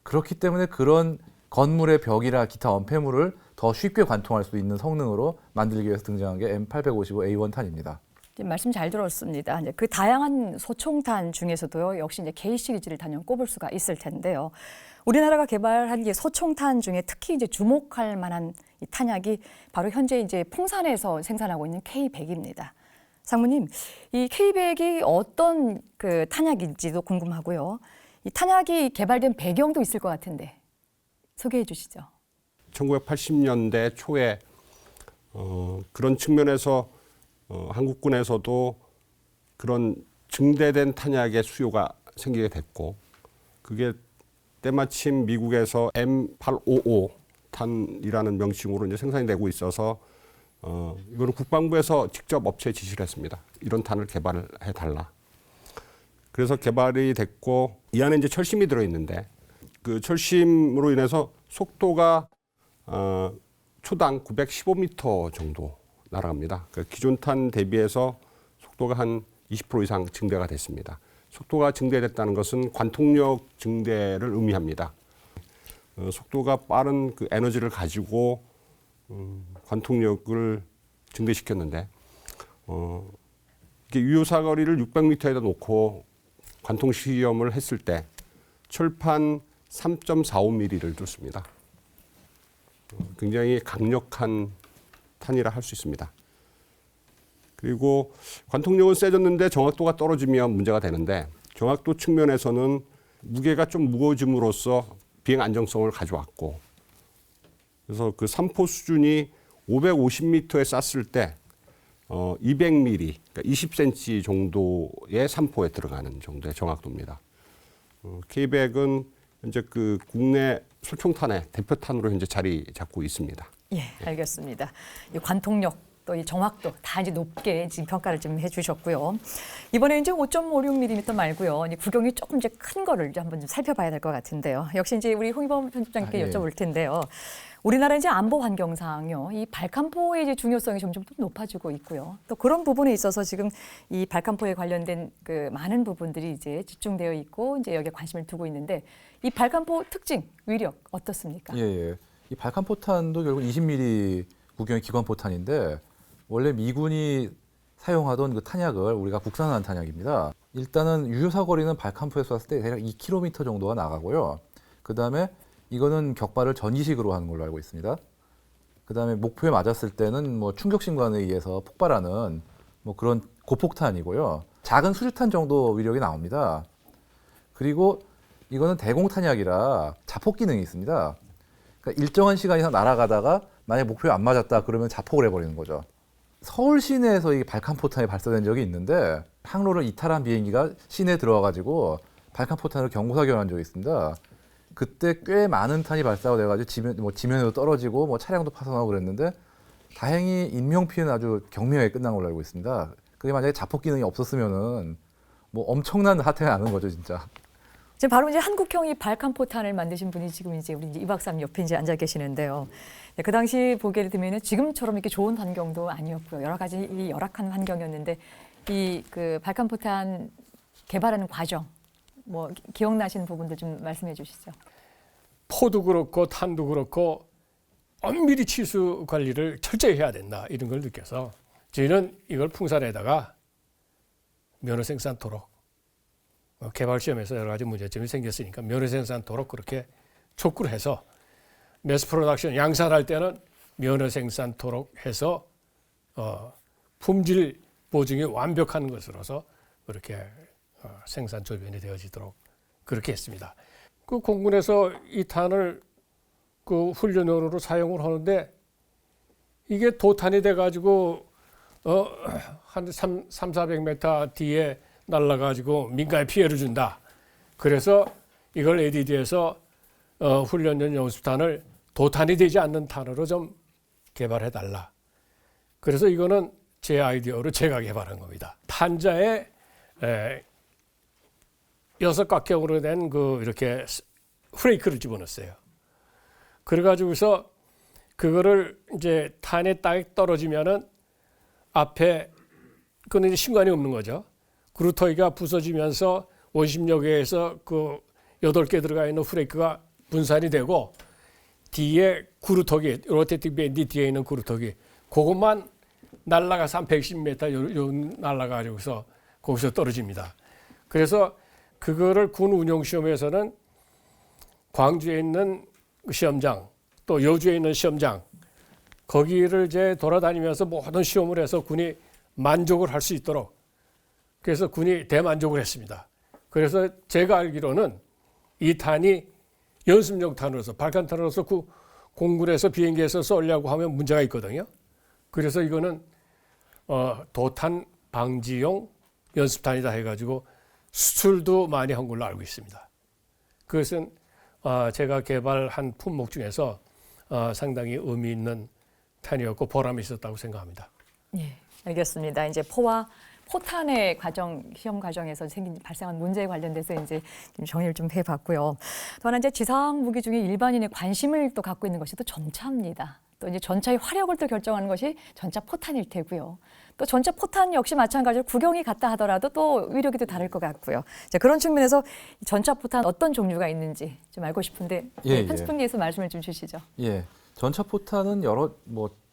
그렇기 때문에 그런 건물의 벽이나 기타 언패물을 더 쉽게 관통할 수 있는 성능으로 만들기 위해서 등장한 게 M855A1 탄입니다. 말씀 잘 들었습니다. 이제 그 다양한 소총탄 중에서도요, 역시 이제 K 시리즈를 단연 꼽을 수가 있을 텐데요. 우리나라가 개발한 이 소총탄 중에 특히 이제 주목할 만한 이 탄약이 바로 현재 이제 풍산에서 생산하고 있는 K100입니다. 상무님, 이 K100이 어떤 그 탄약인지도 궁금하고요. 이 탄약이 개발된 배경도 있을 것 같은데 소개해 주시죠. 1980년대 초에 그런 측면에서 한국군에서도 그런 증대된 탄약의 수요가 생기게 됐고 그게 때마침 미국에서 M855 탄이라는 명칭으로 이제 생산이 되고 있어서 이거는 국방부에서 직접 업체에 지시를 했습니다. 이런 탄을 개발해 달라. 그래서 개발이 됐고 이 안에 이제 철심이 들어 있는데 그 철심으로 인해서 속도가 초당 915m 정도 날아갑니다. 그 기존 탄 대비해서 속도가 한 20% 이상 증대가 됐습니다. 속도가 증대됐다는 것은 관통력 증대를 의미합니다. 속도가 빠른 그 에너지를 가지고 관통력을 증대시켰는데 이게 유효 사거리를 600m에다 놓고 관통 시험을 했을 때 철판 3.45mm를 뚫습니다. 굉장히 강력한 탄이라 할 수 있습니다. 그리고 관통력은 세졌는데 정확도가 떨어지면 문제가 되는데 정확도 측면에서는 무게가 좀 무거워짐으로써 비행 안정성을 가져왔고, 그래서 그 산포 수준이 550m에 쐈을 때 200mm, 그러니까 20cm 정도의 산포에 들어가는 정도의 정확도입니다. K100은 현재 그 국내 소총탄의 대표탄으로 현재 자리 잡고 있습니다. 예, 알겠습니다. 이 관통력 또 이 정확도 다 이제 높게 지금 평가를 좀 해주셨고요. 이번에 이제 5.56mm 말고요. 이제 구경이 조금 이제 큰 거를 이제 한번 좀 살펴봐야 될 것 같은데요. 역시 이제 우리 홍희범 편집장님께 예. 여쭤볼 텐데요. 우리나라 이제 안보 환경상요, 이 발칸포의 이제 중요성이 점점 또 높아지고 있고요. 또 그런 부분에 있어서 지금 이 발칸포에 관련된 그 많은 부분들이 이제 집중되어 있고 이제 여기에 관심을 두고 있는데 이 발칸포 특징, 위력 어떻습니까? 예, 예. 이 발칸포탄도 결국 20mm 구경의 기관포탄인데 원래 미군이 사용하던 그 탄약을 우리가 국산화한 탄약입니다. 일단은 유효 사거리는 발칸포에 쐈을 때 대략 2km 정도가 나가고요. 그다음에 이거는 격발을 전기식으로 하는 걸로 알고 있습니다. 그다음에 목표에 맞았을 때는 뭐 충격신관에 의해서 폭발하는 뭐 그런 고폭탄이고요. 작은 수류탄 정도 위력이 나옵니다. 그리고 이거는 대공탄약이라 자폭 기능이 있습니다. 그러니까 일정한 시간 이상 날아가다가 만약 목표에 안 맞았다 그러면 자폭을 해버리는 거죠. 서울 시내에서 이 발칸포탄이 발사된 적이 있는데 항로를 이탈한 비행기가 시내에 들어와가지고 발칸포탄으로 경고사격을 한 적이 있습니다. 그때 꽤 많은 탄이 발사가 돼가지고 지면에도 떨어지고 뭐 차량도 파손하고 그랬는데 다행히 인명 피해는 아주 경미하게 끝난 걸로 알고 있습니다. 그게 만약에 자폭 기능이 없었으면은 뭐 엄청난 사태가 나는 거죠, 진짜. 지금 바로 이제 한국형이 발칸포탄을 만드신 분이 지금 이제 우리 이 박사님 옆에 이제 앉아 계시는데요. 네, 그 당시 보게 되면은 지금처럼 이렇게 좋은 환경도 아니었고요. 여러 가지 이 열악한 환경이었는데 이 그 발칸포탄 개발하는 과정 뭐 기억나시는 부분들 좀 말씀해 주시죠. 포도 그렇고 탄도 그렇고 엄밀히 치수 관리를 철저히 해야 된다 이런 걸 느껴서 저희는 이걸 풍산에다가 면허 생산토록 개발 시험에서 여러 가지 문제점이 생겼으니까 면허 생산토록 그렇게 촉구를 해서 매스 프로덕션 양산할 때는 면허 생산토록 해서 품질 보증이 완벽한 것으로서 그렇게 생산 조변이 되어지도록 그렇게 했습니다. 그 공군에서 이 탄을 그 훈련용으로 사용을 하는데 이게 도탄이 돼가지고 한 300-400m 뒤에 날라가지고 민가에 피해를 준다. 그래서 이걸 ADD에서 훈련용 연습탄을 도탄이 되지 않는 탄으로 좀 개발해달라. 그래서 이거는 제 아이디어로 제가 개발한 겁니다. 탄자에 6각형으로 된 그 이렇게 프레이크를 집어넣었어요. 그래가지고서 그거를 이제 탄에 딱 떨어지면은 앞에 그는 이제 신관이 없는 거죠. 그루터기가 부서지면서 원심력에 의해서 그 8개 들어가 있는 프레이크가 분산이 되고 뒤에 구루터기, 로테이팅 밴드 뒤에 있는 구루터기 그것만 날아가서 한 110m 날아가지고서 거기서 떨어집니다. 그래서 그거를 군 운용 시험에서는 광주에 있는 시험장 또 여주에 있는 시험장 거기를 이제 돌아다니면서 모든 시험을 해서 군이 만족을 할 수 있도록 그래서 군이 대만족을 했습니다. 그래서 제가 알기로는 이 탄이 연습용 탄으로서 발칸탄으로서 공군에서 비행기에서 쏘려고 하면 문제가 있거든요. 그래서 이거는 도탄 방지용 연습탄이다 해가지고 수출도 많이 한 걸로 알고 있습니다. 그것은 제가 개발한 품목 중에서 상당히 의미 있는 탄이었고 보람이 있었다고 생각합니다. 예, 알겠습니다. 이제 포와 포탄의 시험 과정에서 발생한 문제에 관련돼서 이제 정리를 좀 해봤고요. 또 하나 이제 지상 무기 중에 일반인의 관심을 또 갖고 있는 것이 또 전차입니다. 또 이제 전차의 화력을 또 결정하는 것이 전차 포탄일 테고요. 또 전차 포탄 역시 마찬가지로 구경이 같다 하더라도 또 위력이 또 다를 것 같고요. 자, 그런 측면에서 전차 포탄 어떤 종류가 있는지 좀 알고 싶은데 편집분께서 말씀을 좀 주시죠. 예, 전차 포탄은 여러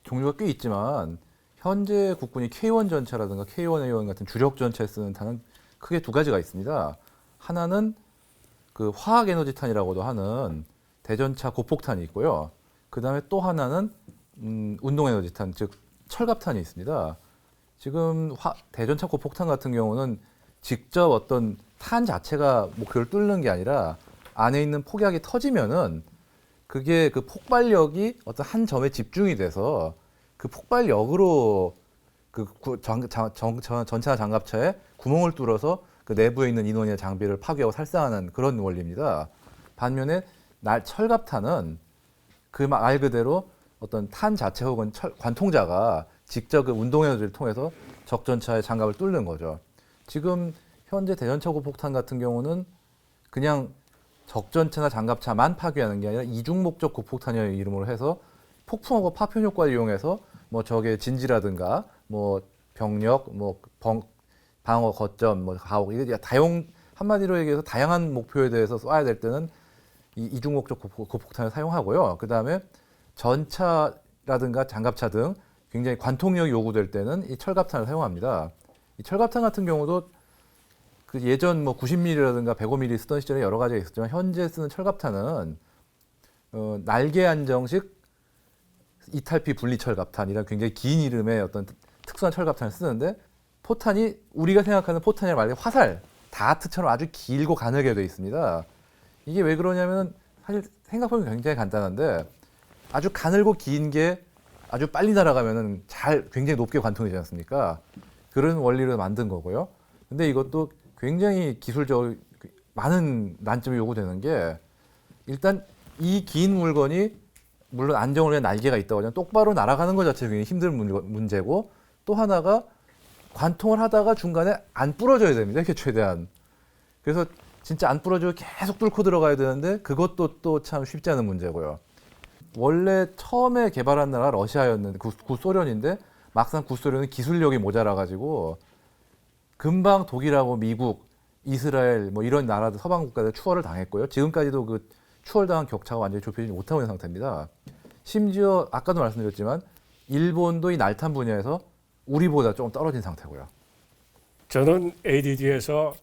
종류가 꽤 있지만 현재 국군이 K1 전차라든가 K1A1 같은 주력 전차에 쓰는 탄은 크게 두 가지가 있습니다. 하나는 그 화학 에너지 탄이라고도 하는 대전차 고폭탄이 있고요. 그 다음에 또 하나는 운동 에너지 탄, 즉 철갑탄이 있습니다. 지금 대전차 고폭탄 같은 경우는 직접 어떤 탄 자체가 목표를 뚫는 게 아니라 안에 있는 폭약이 터지면은 그게 그 폭발력이 어떤 한 점에 집중이 돼서 그 폭발력으로 그 전차 장갑차에 구멍을 뚫어서 그 내부에 있는 인원이나 장비를 파괴하고 살상하는 그런 원리입니다. 반면에 철갑탄은 그 말 그대로 어떤 탄 자체 혹은 관통자가 직접 그 운동 에너지를 통해서 적전차의 장갑을 뚫는 거죠. 지금 현재 대전차 고폭탄 같은 경우는 그냥 적전차나 장갑차만 파괴하는 게 아니라 이중 목적 고폭탄이라는 이름으로 해서 폭풍하고 파편 효과를 이용해서 뭐 적의 진지라든가 뭐 병력, 뭐 방어 거점, 뭐 가옥 이게 한마디로 얘기해서 다양한 목표에 대해서 쏴야 될 때는 이 이중 목적 고폭탄을 사용하고요. 그 다음에 전차라든가 장갑차 등 굉장히 관통력이 요구될 때는 이 철갑탄을 사용합니다. 이 철갑탄 같은 경우도 그 예전 뭐 90mm라든가 105mm 쓰던 시절에 여러 가지가 있었지만 현재 쓰는 철갑탄은 날개 안정식 이탈피 분리 철갑탄이라는 굉장히 긴 이름의 어떤 특수한 철갑탄을 쓰는데 포탄이 우리가 생각하는 포탄이랑 말고 화살, 다트처럼 아주 길고 가늘게 되어 있습니다. 이게 왜 그러냐면 사실 생각보면 굉장히 간단한데 아주 가늘고 긴 게 아주 빨리 날아가면은 굉장히 높게 관통이 되지 않습니까? 그런 원리를 만든 거고요. 근데 이것도 굉장히 기술적으로 많은 난점이 요구되는 게 일단 이 긴 물건이 물론 안정을 위한 날개가 있다고 하지만 똑바로 날아가는 것 자체가 굉장히 힘든 문제고 또 하나가 관통을 하다가 중간에 안 부러져야 됩니다. 이렇게 최대한. 그래서 진짜 안 부러지고 계속 뚫고 들어가야 되는데 그것도 또 참 쉽지 않은 문제고요. 원래 처음에 개발한 나라가 러시아였는데 구소련인데 막상 구소련은 기술력이 모자라가지고 금방 독일하고 미국, 이스라엘 뭐 이런 나라들 서방 국가들 추월을 당했고요. 지금까지도 그 추월당한 격차가 완전히 좁혀지지 못하고 있는 상태입니다. 심지어 아까도 말씀드렸지만 일본도 이 날탄 분야에서 우리보다 조금 떨어진 상태고요. 저는 ADD에서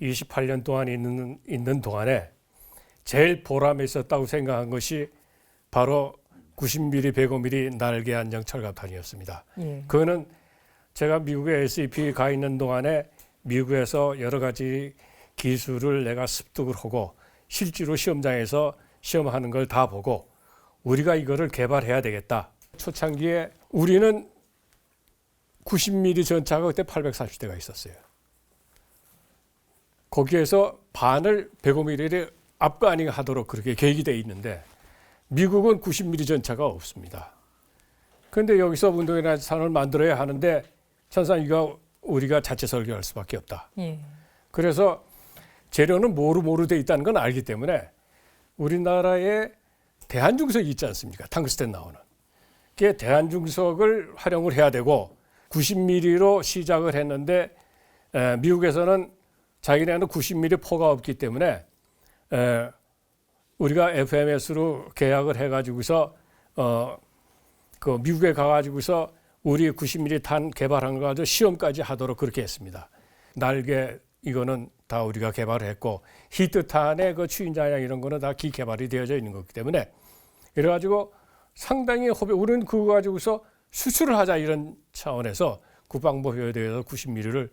28년 동안 있는 동안에 제일 보람이 있었다고 생각한 것이 바로 90mm, 105mm 날개 안정 철갑탄이었습니다. 예. 그거는 제가 미국에 SAP 가 있는 동안에 미국에서 여러 가지 기술을 내가 습득을 하고 실제로 시험장에서 시험하는 걸 다 보고 우리가 이거를 개발해야 되겠다. 초창기에 우리는 90mm 전차가 그때 840대가 있었어요. 거기에서 반을 105mm를 앞가닝 하도록 그렇게 계획이 돼 있는데 미국은 90mm 전차가 없습니다. 그런데 여기서 운동이나 산을 만들어야 하는데 천상 이거 우리가 자체 설계할 수밖에 없다. 예. 그래서 재료는 모루 돼 있다는 건 알기 때문에 우리나라에 대한중석이 있지 않습니까? 탕크스텐 나오는. 그게 대한중석을 활용을 해야 되고 90mm로 시작을 했는데 미국에서는 자기네는 90mm 포가 없기 때문에 우리가 FMS로 계약을 해가지고서 그 미국에 가가지고서 우리 90mm 탄 개발한 거 가지고 시험까지 하도록 그렇게 했습니다. 날개 이거는 다 우리가 개발을 했고 히트탄의 그 추인자량 이런 거는 다 기개발이 되어져 있는 거기 때문에 이래가지고 상당히 우리는 그거 가지고서 수출을 하자 이런 차원에서 국방부에 대해서 90mm를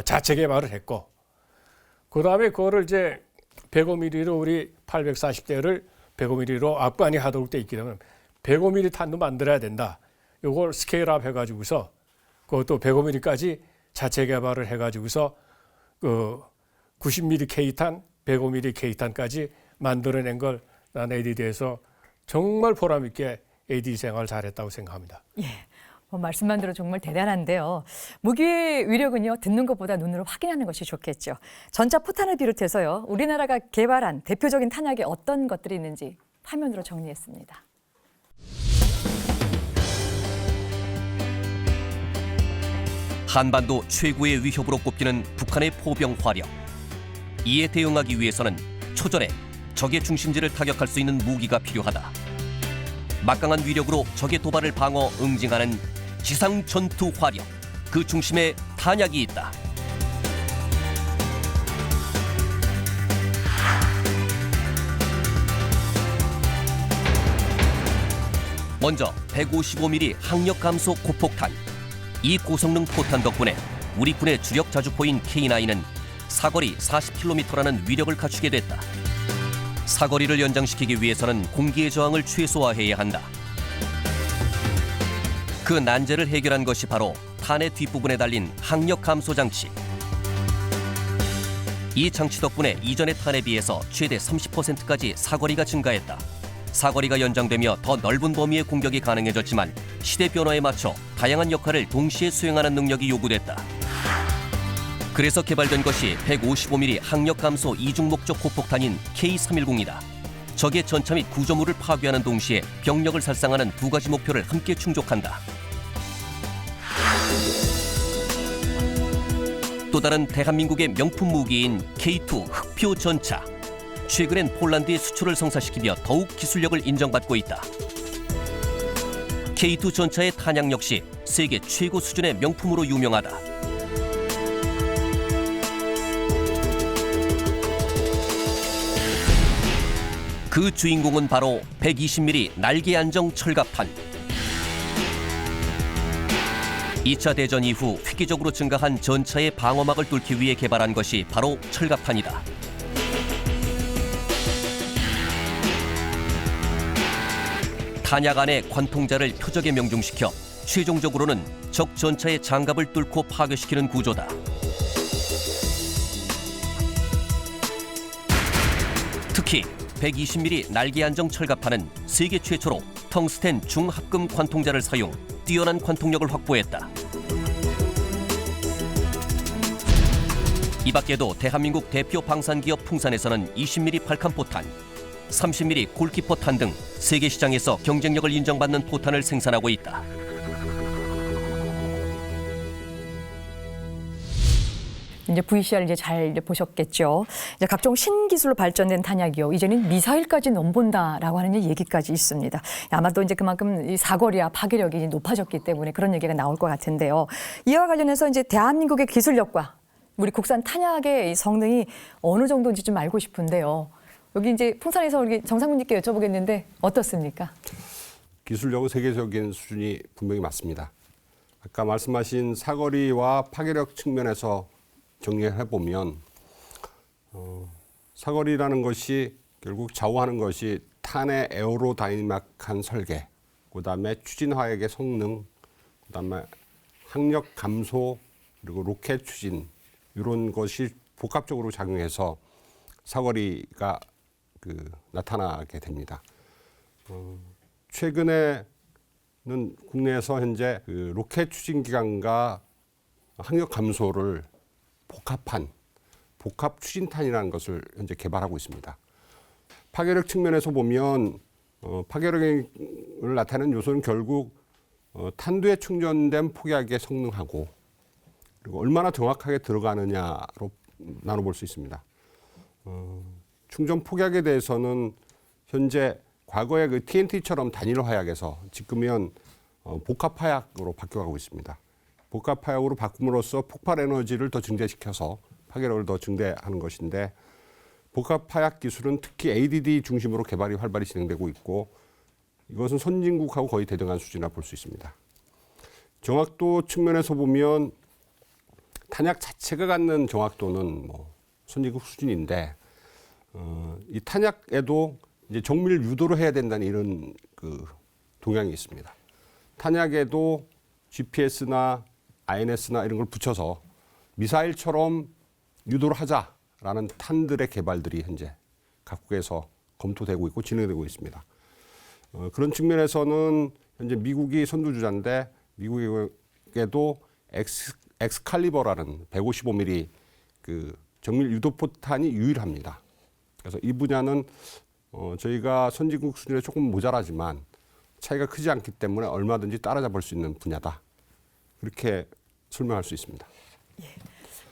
자체 개발을 했고 그 다음에 그거를 이제 105mm로 우리 840대를 105mm로 앞관이 하도록 돼 있기 때문에 105mm 탄도 만들어야 된다. 이걸 스케일업 해가지고서 그것도 105mm까지 자체 개발을 해가지고서 그 90mm K탄, 105mm K탄까지 만들어낸 걸 난 ADD에서 정말 보람 있게 AD 생활 잘했다고 생각합니다. 예. 뭐 말씀만 들어 정말 대단한데요. 무기의 위력은요, 듣는 것보다 눈으로 확인하는 것이 좋겠죠. 전차 포탄을 비롯해서요, 우리나라가 개발한 대표적인 탄약이 어떤 것들이 있는지 화면으로 정리했습니다. 한반도 최고의 위협으로 꼽히는 북한의 포병 화력. 이에 대응하기 위해서는 초전에 적의 중심지를 타격할 수 있는 무기가 필요하다. 막강한 위력으로 적의 도발을 방어 응징하는 지상 전투 화력. 그 중심에 탄약이 있다. 먼저 155mm 항력 감소 고폭탄. 이 고성능 포탄 덕분에 우리 군의 주력 자주포인 K9은 사거리 40km라는 위력을 갖추게 됐다. 사거리를 연장시키기 위해서는 공기의 저항을 최소화해야 한다. 그 난제를 해결한 것이 바로 탄의 뒷부분에 달린 항력 감소 장치. 이 장치 덕분에 이전의 탄에 비해서 최대 30%까지 사거리가 증가했다. 사거리가 연장되며 더 넓은 범위의 공격이 가능해졌지만 시대 변화에 맞춰 다양한 역할을 동시에 수행하는 능력이 요구됐다. 그래서 개발된 것이 155mm 항력 감소 이중 목적 고폭탄인 K310이다. 적의 전차 및 구조물을 파괴하는 동시에 병력을 살상하는 두 가지 목표를 함께 충족한다. 또 다른 대한민국의 명품 무기인 K2 흑표 전차. 최근엔 폴란드에 수출을 성사시키며 더욱 기술력을 인정받고 있다. K2 전차의 탄약 역시 세계 최고 수준의 명품으로 유명하다. 그 주인공은 바로 120mm 날개 안정 철갑판. 2차 대전 이후 획기적으로 증가한 전차의 방어막을 뚫기 위해 개발한 것이 바로 철갑판이다. 탄약 안에 관통자를 표적에 명중시켜 최종적으로는 적 전차의 장갑을 뚫고 파괴시키는 구조다. 특히 120mm 날개 안정 철갑판은 세계 최초로 텅스텐 중합금 관통자를 사용, 뛰어난 관통력을 확보했다. 이 밖에도 대한민국 대표 방산기업 풍산에서는 20mm 팔칸 포탄, 30mm 골키포탄 등 세계 시장에서 경쟁력을 인정받는 포탄을 생산하고 있다. 이제 VCR 이제 잘 보셨겠죠. 이제 각종 신기술로 발전된 탄약이요. 이제는 미사일까지 넘본다라고 하는 얘기까지 있습니다. 아마도 이제 그만큼 이 사거리와 파괴력이 이제 높아졌기 때문에 그런 얘기가 나올 것 같은데요. 이와 관련해서 이제 대한민국의 기술력과 우리 국산 탄약의 이 성능이 어느 정도인지 좀 알고 싶은데요. 여기 이제 풍산에서 우리 정상훈님께 여쭤보겠는데 어떻습니까? 기술력은 세계적인 수준이 분명히 맞습니다. 아까 말씀하신 사거리와 파괴력 측면에서 정리해 보면 사거리라는 것이 결국 좌우하는 것이 탄의 에어로다이나믹한 설계, 그다음에 추진 화약의 성능, 그다음에 항력 감소, 그리고 로켓 추진 이런 것이 복합적으로 작용해서 사거리가 나타나게 됩니다. 최근에는 국내에서 현재 로켓 추진 기관과 항력 감소를 복합한 복합 추진탄이라는 것을 현재 개발하고 있습니다. 파괴력 측면에서 보면 파괴력을 나타내는 요소는 결국 탄두에 충전된 폭약의 성능하고 그리고 얼마나 정확하게 들어가느냐로 나눠볼 수 있습니다. 충전 폭약에 대해서는 현재 과거의 그 TNT처럼 단일 화약에서 지금은 복합 화약으로 바뀌어가고 있습니다. 복합 화약으로 바꿈으로써 폭발 에너지를 더 증대시켜서 파괴력을 더 증대하는 것인데 복합 화약 기술은 특히 ADD 중심으로 개발이 활발히 진행되고 있고 이것은 선진국하고 거의 대등한 수준이라 볼 수 있습니다. 정확도 측면에서 보면 탄약 자체가 갖는 정확도는 선진국 수준인데 이 탄약에도 이제 정밀 유도를 해야 된다는 이런 동향이 있습니다. 탄약에도 GPS나 INS나 이런 걸 붙여서 미사일처럼 유도를 하자라는 탄들의 개발들이 현재 각국에서 검토되고 있고 진행되고 있습니다. 그런 측면에서는 현재 미국이 선두주자인데 미국에도 엑스칼리버라는 155mm 정밀 유도포탄이 유일합니다. 그래서 이 분야는 저희가 선진국 수준에 조금 모자라지만 차이가 크지 않기 때문에 얼마든지 따라잡을 수 있는 분야다. 그렇게 설명할 수 있습니다. 예.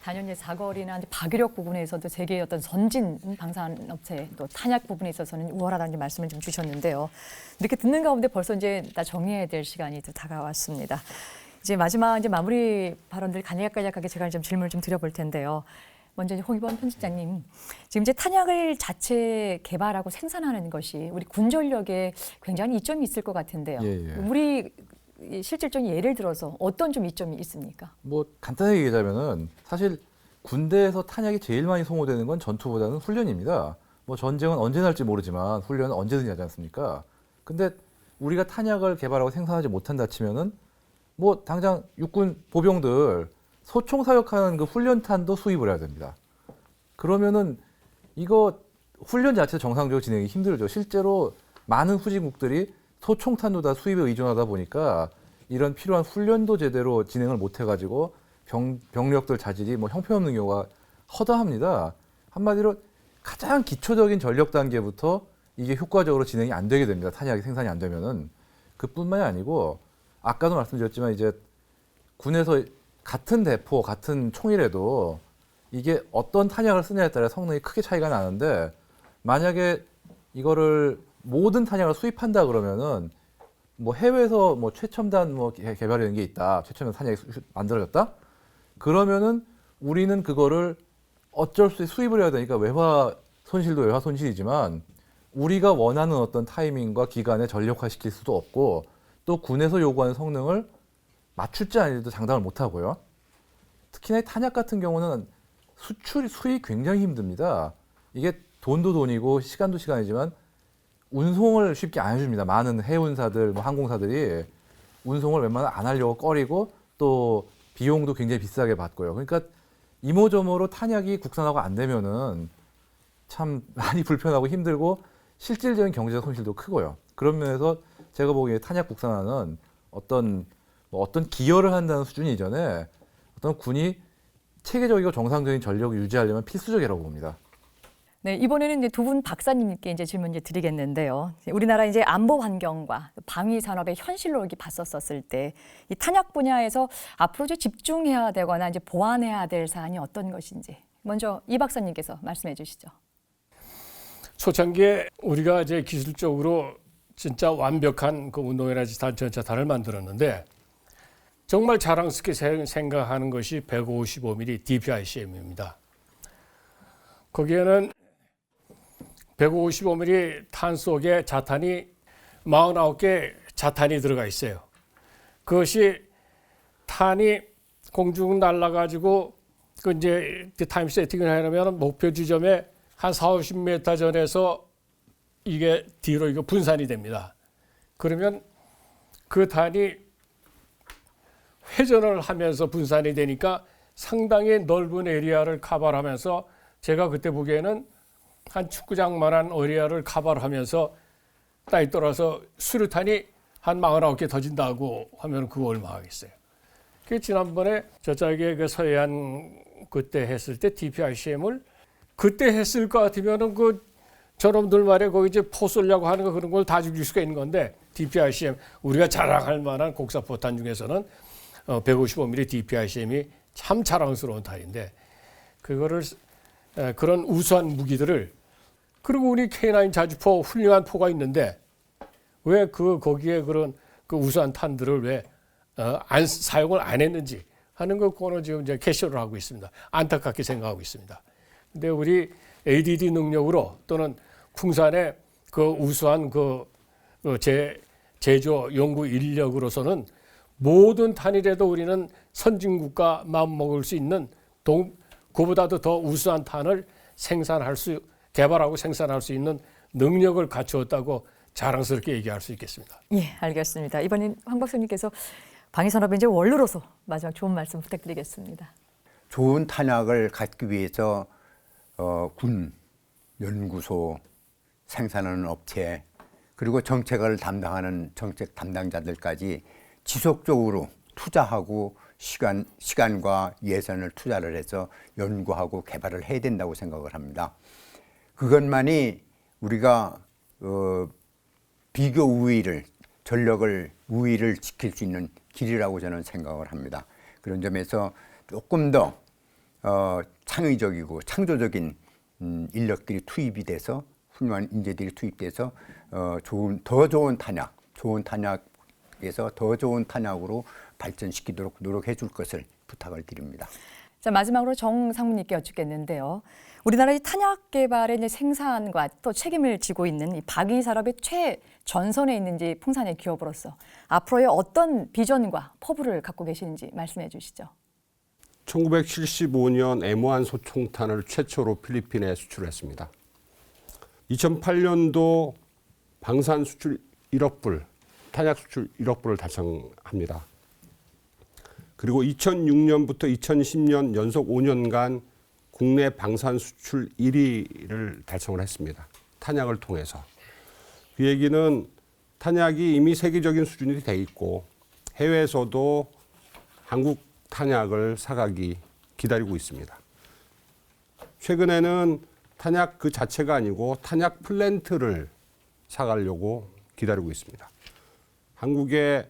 단연 사거리나 파괴력 부분에서도 세계의 어떤 선진 방산업체 또 탄약 부분에 있어서는 우월하다는 말씀을 좀 주셨는데요. 이렇게 듣는 가운데 벌써 이제 다 정리해야 될 시간이 또 다가왔습니다. 이제 마지막 마무리 발언들 간략하게 제가 좀 질문을 좀 드려볼 텐데요. 먼저 홍익범 편집장님, 지금 이제 탄약을 자체 개발하고 생산하는 것이 우리 군전력에 굉장히 이점이 있을 것 같은데요. 예. 우리 실질적인 예를 들어서 어떤 좀 이점이 있습니까? 간단하게 얘기하자면은 사실 군대에서 탄약이 제일 많이 소모되는 건 전투보다는 훈련입니다. 뭐 전쟁은 언제 날지 모르지만 훈련은 언제든지 하지 않습니까? 근데 우리가 탄약을 개발하고 생산하지 못한다 치면은 뭐 당장 육군 보병들 소총 사격하는 그 훈련탄도 수입을 해야 됩니다. 그러면은 이거 훈련 자체 정상적으로 진행이 힘들죠. 실제로 많은 후진국들이 소총탄도 다 수입에 의존하다 보니까 이런 필요한 훈련도 제대로 진행을 못 해가지고 병력들 자질이 뭐 형편없는 경우가 허다합니다. 한마디로 가장 기초적인 전력 단계부터 이게 효과적으로 진행이 안 되게 됩니다. 탄약이 생산이 안 되면은. 그뿐만이 아니고 아까도 말씀드렸지만 이제 군에서 같은 대포, 같은 총이라도 이게 어떤 탄약을 쓰냐에 따라 성능이 크게 차이가 나는데 만약에 이거를 모든 탄약을 수입한다 그러면은 뭐 해외에서 뭐 최첨단 뭐 개발된 게 있다. 최첨단 탄약이 만들어졌다. 그러면은 우리는 그거를 어쩔 수 없이 수입을 해야 되니까 외화 손실도 외화 손실이지만 우리가 원하는 어떤 타이밍과 기간에 전력화시킬 수도 없고 또 군에서 요구하는 성능을 맞출지 아닐지도 장담을 못 하고요. 특히나 이 탄약 같은 경우는 수입이 굉장히 힘듭니다. 이게 돈도 돈이고 시간도 시간이지만 운송을 쉽게 안 해줍니다. 많은 해운사들, 뭐 항공사들이 운송을 웬만하면 안 하려고 꺼리고 또 비용도 굉장히 비싸게 받고요. 그러니까 이모저모로 탄약이 국산화가 안 되면은 참 많이 불편하고 힘들고 실질적인 경제적 손실도 크고요. 그런 면에서 제가 보기에 탄약 국산화는 어떤 기여를 한다는 수준 이전에 어떤 군이 체계적이고 정상적인 전력을 유지하려면 필수적이라고 봅니다. 네, 이번에는 이제 두 분 박사님께 이제 질문 이제 드리겠는데요. 우리나라 이제 안보 환경과 방위 산업의 현실로 이렇게 봤었을 때 이 탄약 분야에서 앞으로 이제 집중해야 되거나 이제 보완해야 될 사안이 어떤 것인지 먼저 이 박사님께서 말씀해 주시죠. 초창기에 우리가 이제 기술적으로 진짜 완벽한 그 운동에너지 전차탄을 만들었는데 정말 자랑스럽게 생각하는 것이 155mm DPICM입니다. 거기에는 155mm 탄 속에 자탄이 49개 자탄이 들어가 있어요. 그것이 탄이 공중 날아가지고 그 이제 타임 세팅을 해놓으면 목표 지점에 한 40-50m 전에서 이게 뒤로 이거 분산이 됩니다. 그러면 그 탄이 회전을 하면서 분산이 되니까 상당히 넓은 에리아를 커버하면서 제가 그때 보기에는 한 축구장만한 에리아를 커버하면서 따위 떨어서 수류탄이 한 49개 터진다고 하면 그거 얼마 하겠어요. 그 지난번에 저쪽에 그 서해안 그때 했을 때 DPICM을 그때 했을 것 같으면은 그 저놈들 말에 거기 이제 포 쏘려고 하는 거 그런 걸 다 죽일 수가 있는 건데 DPICM 우리가 자랑할 만한 곡사포탄 중에서는 155mm DPICM이 참 자랑스러운 탄인데 그거를 그런 우수한 무기들을 그리고 우리 K9 자주포 훌륭한 포가 있는데 왜 거기에 그런 그 우수한 탄들을 왜 사용을 안 했는지 하는 거는 지금 이제 캐셔를 하고 있습니다. 안타깝게 생각하고 있습니다. 근데 우리 ADD 능력으로 또는 풍산의 그 우수한 제조 연구 인력으로서는 모든 탄이라도 우리는 선진국가 마음먹을 수 있는 그보다도 더 우수한 탄을 개발하고 생산할 수 있는 능력을 갖추었다고 자랑스럽게 얘기할 수 있겠습니다. 예, 알겠습니다. 이번엔 황 박사님께서 방위산업의 이제 원로로서 마지막 좋은 말씀 부탁드리겠습니다. 좋은 탄약을 갖기 위해서 군, 연구소, 생산하는 업체 그리고 정책을 담당하는 정책 담당자들까지 지속적으로 투자하고 시간과 예산을 투자를 해서 연구하고 개발을 해야 된다고 생각을 합니다. 그것만이 우리가 비교 우위를, 전력을 우위를 지킬 수 있는 길이라고 저는 생각을 합니다. 그런 점에서 조금 더 창의적이고 창조적인 인력들이 투입이 돼서 훌륭한 인재들이 투입돼서 더 좋은 탄약에서 더 좋은 탄약으로 발전시키도록 노력해 줄 것을 부탁을 드립니다. 자, 마지막으로 정 상무님께 여쭙겠는데요. 우리나라의 탄약 개발의 이제 생산과 또 책임을 지고 있는 이 방위 산업의 최전선에 있는지 풍산의 기업으로서 앞으로의 어떤 비전과 포부를 갖고 계시는지 말씀해 주시죠. 1975년 M1 소총탄을 최초로 필리핀에 수출했습니다. 2008년도 방산 수출 1억 불, 탄약 수출 1억 불을 달성합니다. 그리고 2006년부터 2010년 연속 5년간 국내 방산 수출 1위를 달성을 했습니다. 탄약을 통해서. 그 얘기는 탄약이 이미 세계적인 수준이 돼 있고 해외에서도 한국 탄약을 사가기 기다리고 있습니다. 최근에는 탄약 그 자체가 아니고 탄약 플랜트를 사가려고 기다리고 있습니다. 한국의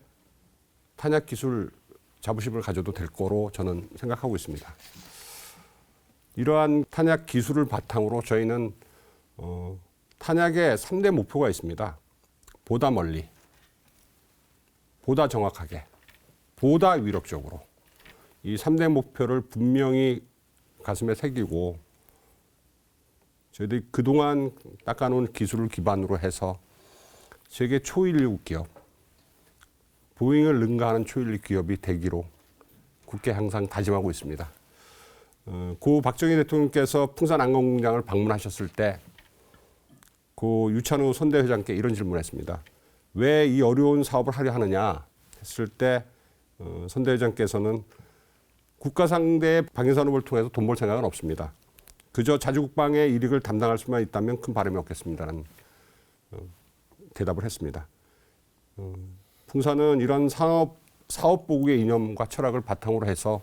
탄약 기술 자부심을 가져도 될 거로 저는 생각하고 있습니다. 이러한 탄약 기술을 바탕으로 저희는 탄약의 3대 목표가 있습니다. 보다 멀리, 보다 정확하게, 보다 위력적으로. 이 3대 목표를 분명히 가슴에 새기고 저희들이 그동안 닦아놓은 기술을 기반으로 해서 세계 초일류 기업, 보잉을 능가하는 초일류 기업이 되기로 굳게 항상 다짐하고 있습니다. 고 박정희 대통령께서 풍산항공공장을 방문하셨을 때 고 유찬우 선대회장께 이런 질문을 했습니다. 왜 이 어려운 사업을 하려 하느냐 했을 때 선대회장께서는 국가 상대의 방위산업을 통해서 돈 벌 생각은 없습니다. 그저 자주국방의 이익을 담당할 수만 있다면 큰 바람이 없겠습니다라는 대답을 했습니다. 풍산은 이런 사업보국의 이념과 철학을 바탕으로 해서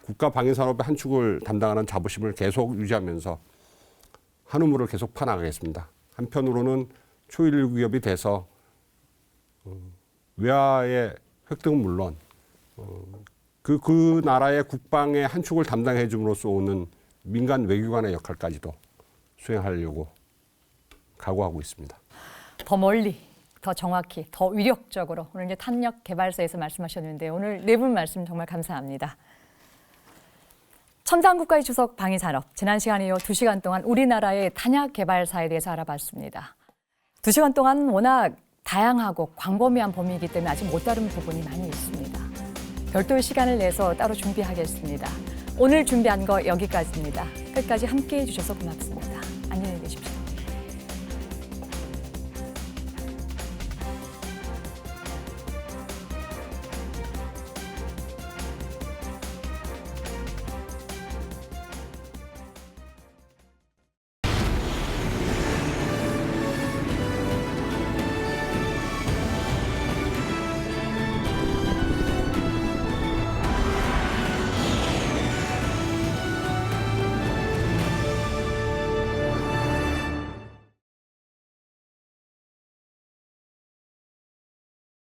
국가 방위산업의 한 축을 담당하는 자부심을 계속 유지하면서 한 우물을 계속 파나가겠습니다. 한편으로는 초일류 기업이 돼서 외화의 획득은 물론 그 나라의 국방의 한 축을 담당해 줌으로써 오는 민간 외교관의 역할까지도 수행하려고 각오하고 있습니다. 더 멀리, 더 정확히, 더 위력적으로 오늘 이제 탄약 개발사에서 말씀하셨는데 오늘 네 분 말씀 정말 감사합니다. 첨단 국가의 주석 방위산업, 지난 시간에 이어 2시간 동안 우리나라의 탄약 개발사에 대해서 알아봤습니다. 2시간 동안 워낙 다양하고 광범위한 범위이기 때문에 아직 못 다룬 부분이 많이 있습니다. 별도의 시간을 내서 따로 준비하겠습니다. 오늘 준비한 거 여기까지입니다. 끝까지 함께해 주셔서 고맙습니다.